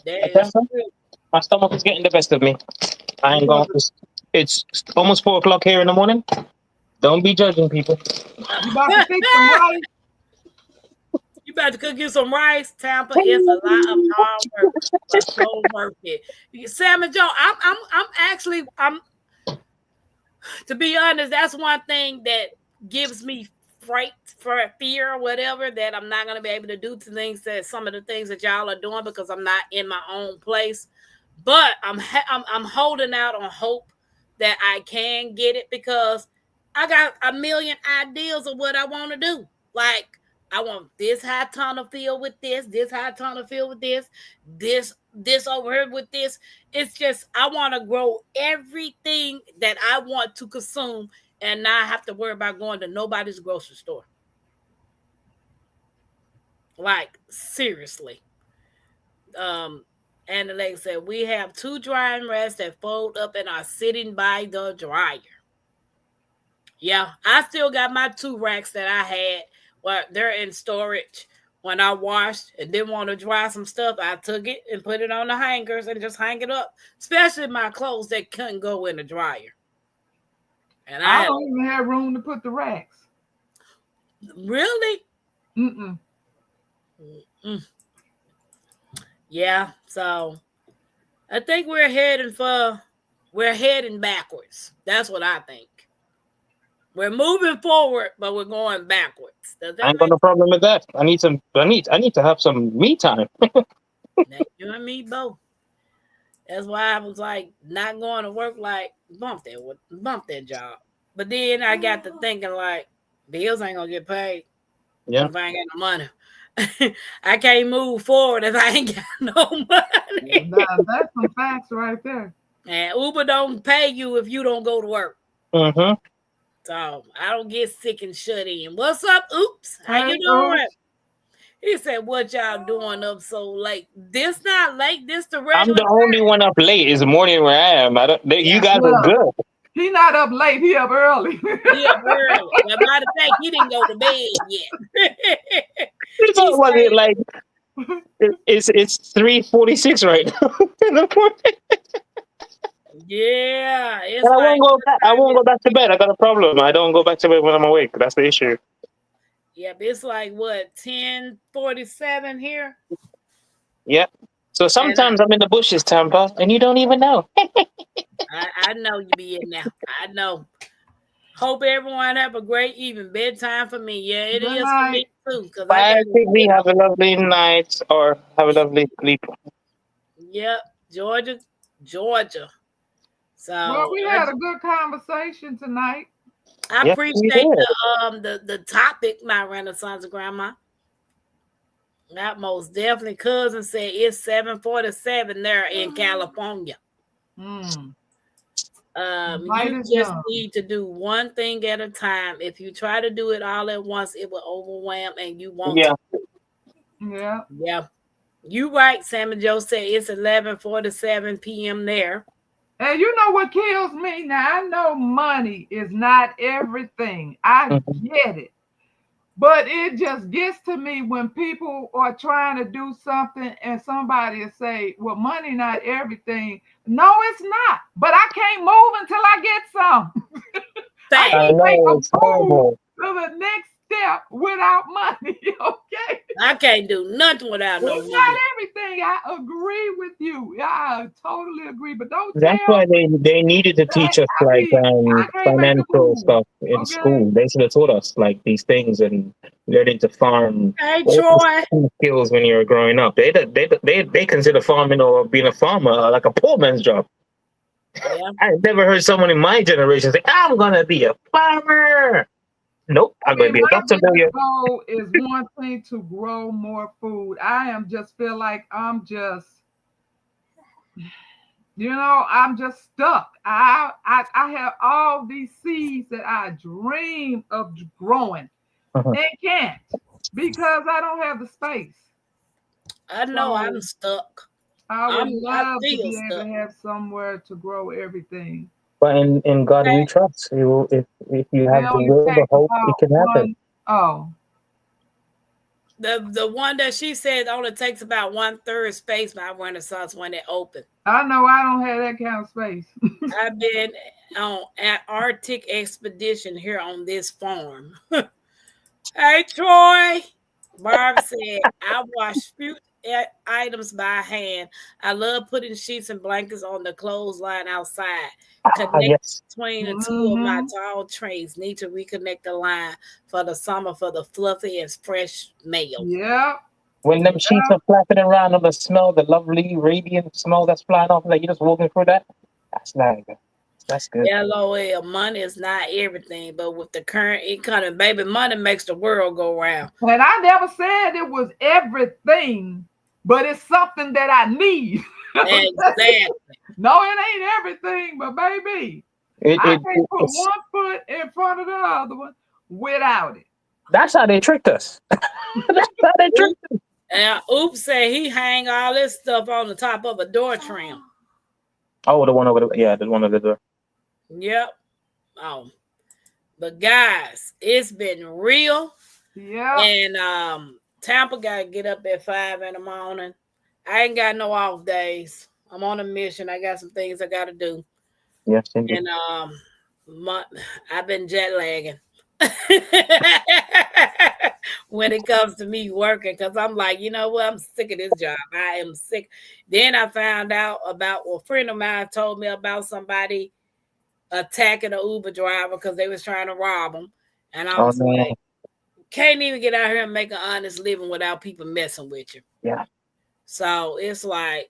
That is true. My stomach is getting the best of me. I ain't going. It's almost 4 o'clock here in the morning. Don't be judging people. You about to fix some rice? You about to cook you some rice? Tampa is a lot of hard work, but so worth it. Sam and Joe, I'm actually to be honest, that's one thing that gives me fear or whatever, that I'm not gonna be able to do some of the things that y'all are doing because I'm not in my own place. But I'm holding out on hope that I can get it, because I got a million ideas of what I want to do. Like, I want this high tunnel field with this high tunnel field with this over here with this. It's just, I want to grow everything that I want to consume and not have to worry about going to nobody's grocery store. Like, seriously. And the lady said, we have 2 drying racks that fold up and are sitting by the dryer. Yeah, I still got my 2 racks that I had. Well, they're in storage. When I washed and didn't want to dry some stuff, I took it and put it on the hangers and just hang it up. Especially my clothes that couldn't go in the dryer. And I don't even have room to put the racks. Really? Yeah, so I think we're heading backwards. That's what I think. We're moving forward, but we're going backwards. I ain't got no problem with that. I need to have some me time. You and me both. That's why I was like not going to work, like bump that job. But then I got to thinking, like, bills ain't gonna get paid. Yeah. If I ain't got no money. I can't move forward if I ain't got no money. That's some facts right there. And Uber don't pay you if you don't go to work. So I don't get sick and shut in. What's up, Oops? How you doing? He said, what y'all doing up so late? This not late. This the regular. I'm the only one up late. It's the morning where I am. You guys are good. He not up late. He up early. He up early. As a matter of fact, he didn't go to bed yet. So was it like it's 3:46 right now in the morning? Yeah, it's And I like won't go. I won't go back to bed. I got a problem. I don't go back to bed when I'm awake. That's the issue. yep. It's like what 10:47 here. Yeah. So And sometimes I'm in the bushes, Tampa, and you don't even know. I know you be in there. I know. Hope everyone have a great evening. Bedtime for me. Yeah, it Good is for me night. too. Cause I Bye, got we have a lovely night or have a lovely sleep. yep, Georgia. So Well, we had a good conversation tonight. I Yes, we appreciate did. the topic, my Renaissance grandma. That most definitely cousin said it's 7:47 there in California. Mm. You Light is just young. need to do one thing at a time. If you try to do it all at once, it will overwhelm and you won't. Yeah. Yeah. Yeah. You right, Sam and Joe said it's 11:47 p.m. there. And you know what kills me? Now, I know money is not everything. I Mhm. get it. But it just gets to me when people are trying to do something and somebody will say, well, money not everything. No, it's not. But I can't move until I get some. I Fact. I can't make a know it's move horrible. to the next step without money. Okay. I can't do nothing without no It's not money. everything. I agree with you. Yeah, I totally agree. But don't That's tell why me they needed to that teach us like I can't make a financial move. stuff in Okay. school. They should have taught us like these things and learning to farm, Hey all these Troy. key skills when you were growing up. They consider farming or being a farmer like a poor man's job. Yeah. I never heard someone in my generation say, "I'm gonna be a farmer." Nope, I I'm gonna mean, be a my doctor biggest lawyer. goal is wanting to grow more food. I am just feel like I'm just stuck. I have all these seeds that I dream of growing Mhm. and can't because I don't have the space. I know So I'm stuck. I would I love to feel be able stuck. to have somewhere to grow everything. But in God we Okay. trust. If you It have the only will, the takes hope, it about can happen. one. Oh, The one that she said only takes about 1/3 space by Renaissance when it opened. I know I don't have that kind of space. I've been on an Arctic expedition here on this farm. Hey Troy. Barb said, I wash few items by hand. I love putting sheets and blankets on the clothesline outside. Ah, Connect yes. between the two of my Hmm. tall trays. Need to reconnect the line for the summer for the fluffy and fresh mail. Yep. When them sheets are flapping around on the smell, the lovely radiant smell that's flying off, like you're just walking through that. That's like that's good. LOL, money is not everything, but with the current economy, baby, money makes the world go round. And I never said it was everything, but it's something that I need. Exactly. No, it ain't everything, but baby, It, I it, can't it put it's one foot in front of the other one without it. that's how they tricked us. That's how they tricked us. And Oops said he hang all this stuff on the top of a door trim. Oh, the one over the the one over the door. Yep. Oh, but guys, it's been real. Yeah. And Tampa got to get up at 5 in the morning. I ain't got no off days. I'm on a mission. I got some things I got to do. Yes, indeed. And I've been jet lagging. When it comes to me working, because I'm like, you know what, I'm sick of this job. I am sick. Then I found out about a friend of mine told me about somebody attacking an Uber driver because they was trying to rob him. And I Oh was no. like, can't even get out here and make an honest living without people messing with you. Yeah. So it's like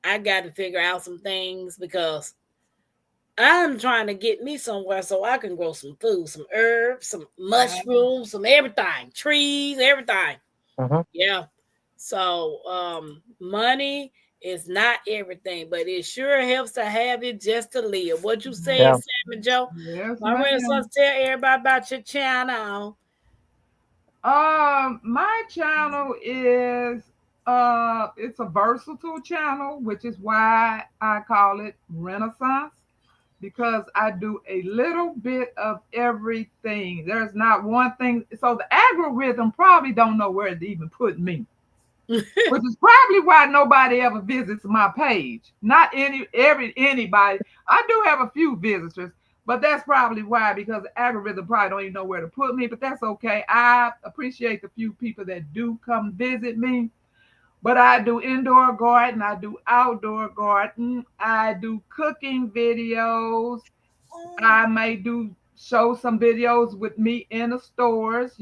I got to figure out some things because I'm trying to get me somewhere so I can grow some food, some herbs, some mushrooms, some everything, trees, everything. Mhm. Yeah. So money is not everything, but it sure helps to have it just to live. What you saying, Yeah. Sam and Joe? Yes, My ma'am. Renaissance, tell everybody about your channel. My channel is it's a versatile channel, which is why I call it Renaissance. because I do a little bit of everything. There's not one thing. So the algorithm probably don't know where to even put me, which is probably why nobody ever visits my page. Not anybody. I do have a few visitors, but that's probably why, because the algorithm probably don't even know where to put me. But that's okay. I appreciate the few people that do come visit me. But I do indoor garden, I do outdoor garden, I do cooking videos. I may do show some videos with me in the stores,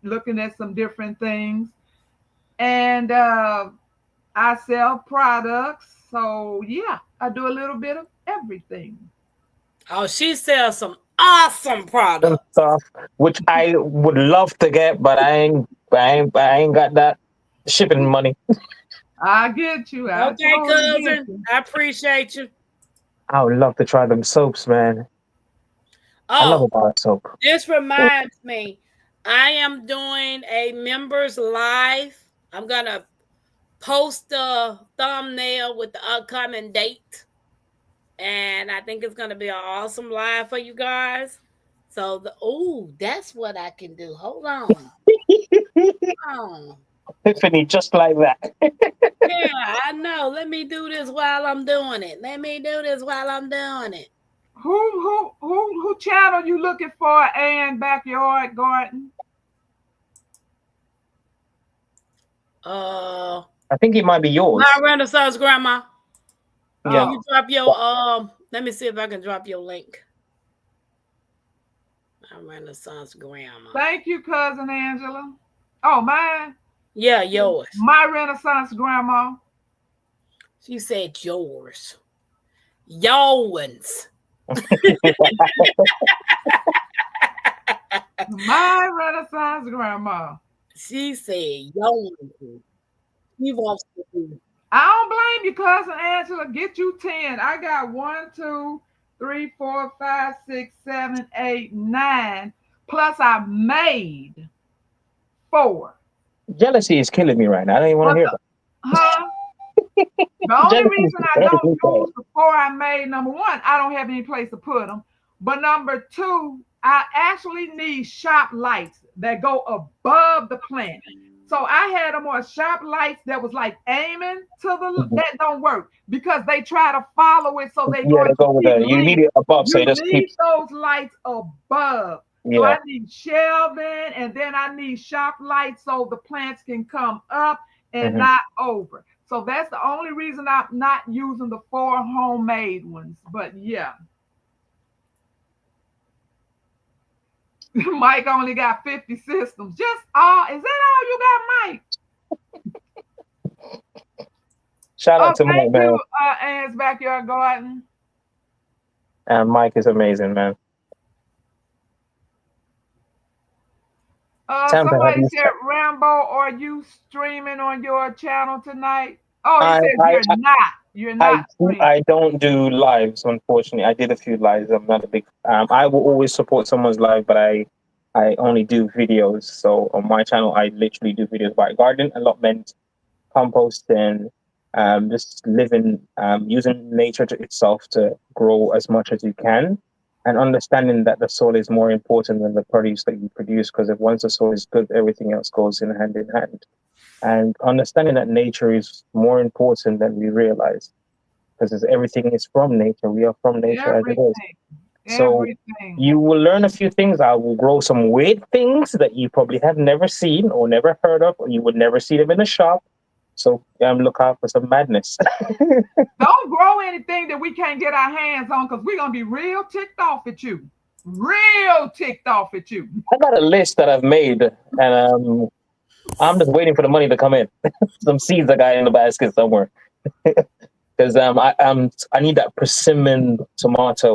looking at some different things. And I sell products. So yeah, I do a little bit of everything. Oh, she sells some awesome products. Stuff which I would love to get, but I ain't got that shipping money. I get you. I Okay, totally get cousin. you. I appreciate you. I would love to try them soaps, man. I love a Oh, bar soap. this reminds me. I am doing a members live. I'm gonna post the thumbnail with the upcoming date. And I think it's gonna be an awesome live for you guys. So that's what I can do. Hold on. Oh, Tiffany, just like that. yeah, I know. Let me do this while I'm doing it. Who channel you looking for, and Backyard Garden? I think it might be yours. My Renaissance Grandma. Yeah. Can you drop your let me see if I can drop your link. My Renaissance Grandma. Thank you, cousin Angela. Oh, mine? Yeah, yours. My Renaissance Grandma. She said yours. Yours. My Renaissance Grandma. She said yours. She wants to do. I don't blame you, cousin Angela. Get you 10. I got 1, 2, 3, 4, 5, 6, 7, 8, 9. Plus I made 4. Jealousy is killing me right now. I don't even want to hear that. Huh? The only Jealousy is reason I don't very use the 4 I made, number one, I don't have any place to put them. But number two, I actually need shop lights that go above the plant. So I had them on shop lights that was like aiming to the that don't work because they try to follow it, so they Yeah, they go with the. You need it above, so you it just need keeps. those lights above. So Yeah. I need shelving, and then I need shop lights so the plants can come up and not over. So that's the only reason I'm not using the 4 homemade ones. But yeah. Mike only got 50 systems. Just all, is that all you got, Mike? Shout out to Mike, thank man. you, Ann's Backyard Garden. And Mike is amazing, man. Somebody said, Rambo, are you streaming on your channel tonight? Oh, he says you're not. You're not. I don't do lives, unfortunately. I did a few lives. I'm not a big. I will always support someone's live, but I only do videos. So on my channel, I literally do videos about garden, allotment, composting, just living, using nature to itself to grow as much as you can, and understanding that the soil is more important than the produce that you produce. Because if once the soil is good, everything else goes in hand. And understanding that nature is more important than we realize, because everything is from nature. We are from nature as it is. So you will learn a few things. I will grow some weird things that you probably have never seen or never heard of, or you would never see them in the shop. So look out for some madness. Don't grow anything that we can't get our hands on, because we're going to be real ticked off at you. Real ticked off at you. I got a list that I've made, and I'm just waiting for the money to come in. Some seeds I got in the basket somewhere. Because I need that persimmon tomato.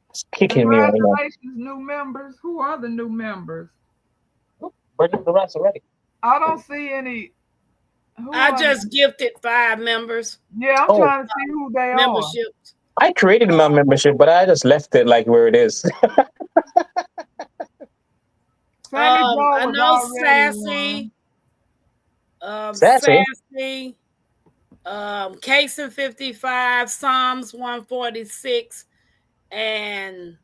It's kicking me right now. Congratulations, new members. Who are the new members? Where did the rest already? I don't see any. I just gifted 5 members. Yeah, I'm trying to see who they are. I created my membership, but I just left it like where it is. I know Sassy. Sassy. Case 55, Psalms 146, and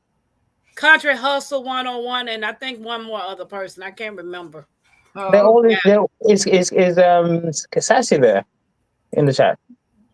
Country Hustle 101, and I think one more other person. I can't remember. They're all is Sassy there in the chat?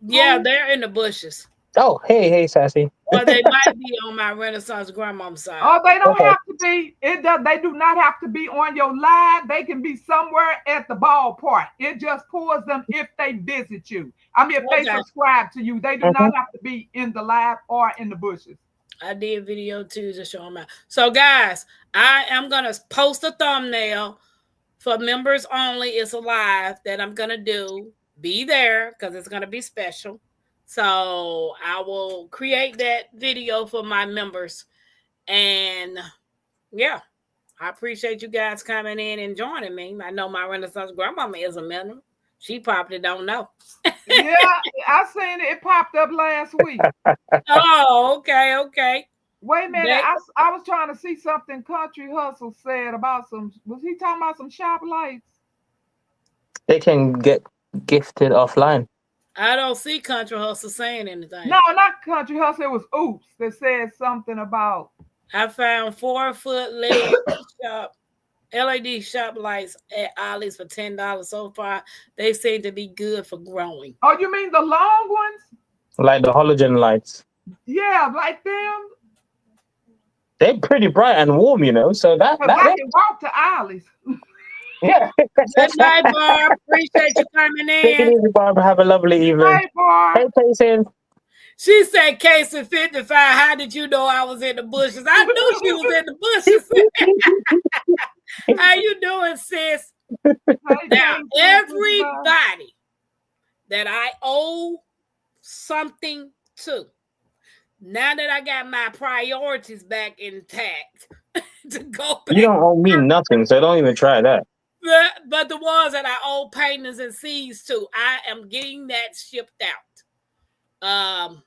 Yeah, they're in the bushes. Oh, hey, Sassy. Or they might be on my Renaissance grandmom side. Oh, they don't have to be. They do not have to be on your live. They can be somewhere at the ballpark. It just pulls them if they visit you. I mean, if they subscribe to you, they do not have to be in the live or in the bushes. I did video too to show them out. So, guys, I am gonna post a thumbnail for members only. It's a live that I'm gonna do. Be there because it's gonna be special. So I will create that video for my members. And yeah, I appreciate you guys coming in and joining me. I know my Renaissance grandmama is a member. She probably don't know. Yeah, I seen it. It popped up last week. Oh, okay. Wait a minute. I was trying to see something Country Hustle said about was he talking about some shop lights? They can get gifted offline. I don't see Country Hustle saying anything. No, not Country Hustle. It was Oops that said something about. I found 4-foot LED shop lights at Ollie's for $10 so far. They seem to be good for growing. Oh, you mean the long ones? Like the halogen lights. Yeah, like them. They're pretty bright and warm, so that I can walk to Ollie's. Yeah. Good night, Barb. Appreciate you coming in. Take it easy, Barb. Have a lovely evening. Hey, Barb. Hey, Jason. She said, Case 55. How did you know I was in the bushes? I knew she was in the bushes. How you doing, sis? Now, everybody that I owe something to, now that I got my priorities back intact to go back. You don't owe me nothing, so don't even try that. But the ones that I owe paintings and seeds to, I am getting that shipped out.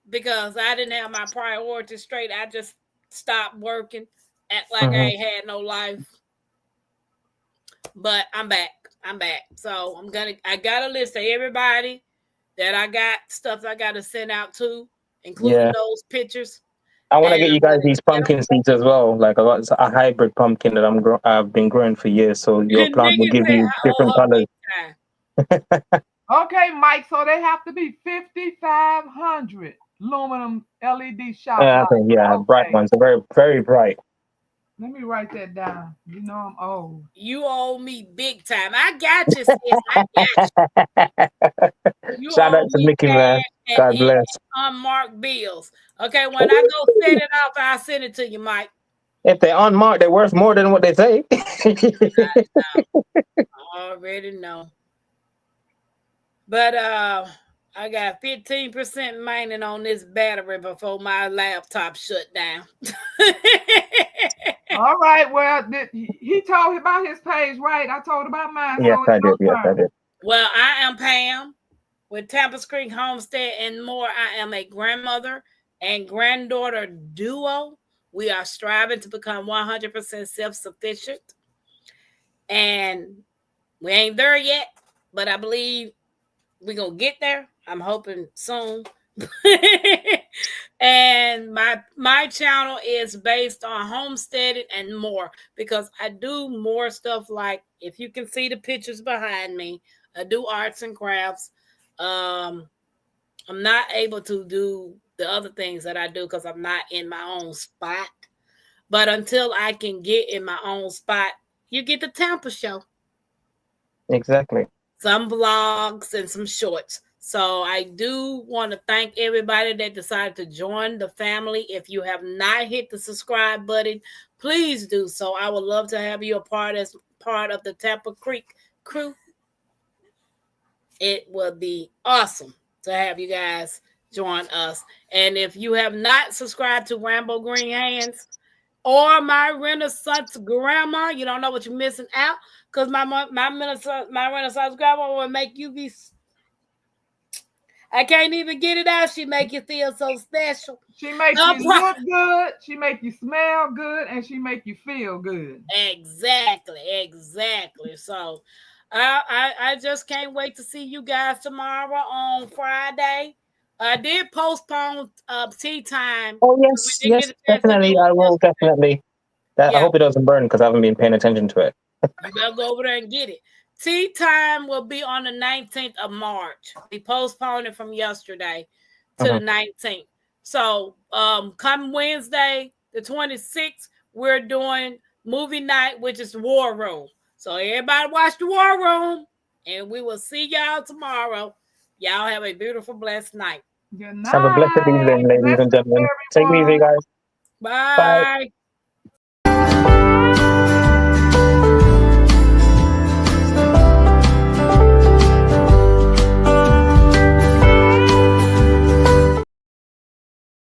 Because I didn't have my priorities straight. I just stopped working, act like I ain't had no life. But I'm back. So I got a list of everybody that I got stuff I got to send out to, including those pictures. I want to get you guys these pumpkin seeds as well. Like I got a hybrid pumpkin that I've been growing for years. So your plant will give you different colors. Okay, Mike. So they have to be 5,500 aluminum LED shop lights. Bright ones. They're very, very bright. Let me write that down. You know I'm old. You owe me big time. I got you, sis. I got you. Shout out to Mickey, man. God bless. Unmarked bills. Okay, when I go set it off, I'll send it to you, Mike. If they're unmarked, they're worth more than what they say. I already know. But I got 15% mining on this battery before my laptop shut down. All right. Well, he told about his page, right? I told about mine. Yes, I did. Well, I am Pam with Tampers Creek Homestead and more. I am a grandmother and granddaughter duo. We are striving to become 100% self-sufficient. And we ain't there yet, but I believe we're going to get there. I'm hoping soon. And my channel is based on homesteading and more, because I do more stuff like, if you can see the pictures behind me, I do arts and crafts. I'm not able to do the other things that I do because I'm not in my own spot. But until I can get in my own spot, you get the Tampa show. Exactly. Some vlogs and some shorts. So I do want to thank everybody that decided to join the family. If you have not hit the subscribe button, please do so. I would love to have you a part of the Tampa Creek crew. It will be awesome to have you guys join us. And if you have not subscribed to Rambo Green Hands or my Renaissance grandma, you don't know what you're missing out, because my Renaissance grandma will make you be. I can't even get it out. She make you feel so special. She makes you look good. She make you smell good, and she make you feel good. Exactly. So, I just can't wait to see you guys tomorrow on Friday. I did postpone tea time. Oh We yes, didn't get yes, a chance to definitely. do I it will yesterday. definitely. I Yeah. hope it doesn't burn because I haven't been paying attention to it. You better go over there and get it. Tea time will be on the 19th of March. We postponed it from yesterday to the 19th. So come Wednesday, the 26th, we're doing movie night, which is the War Room. So everybody watch the War Room, and we will see y'all tomorrow. Y'all have a beautiful, blessed night. Good night. Have a blessed evening, ladies and Blessings, gentlemen. Take it easy, everyone. guys. Bye. Bye.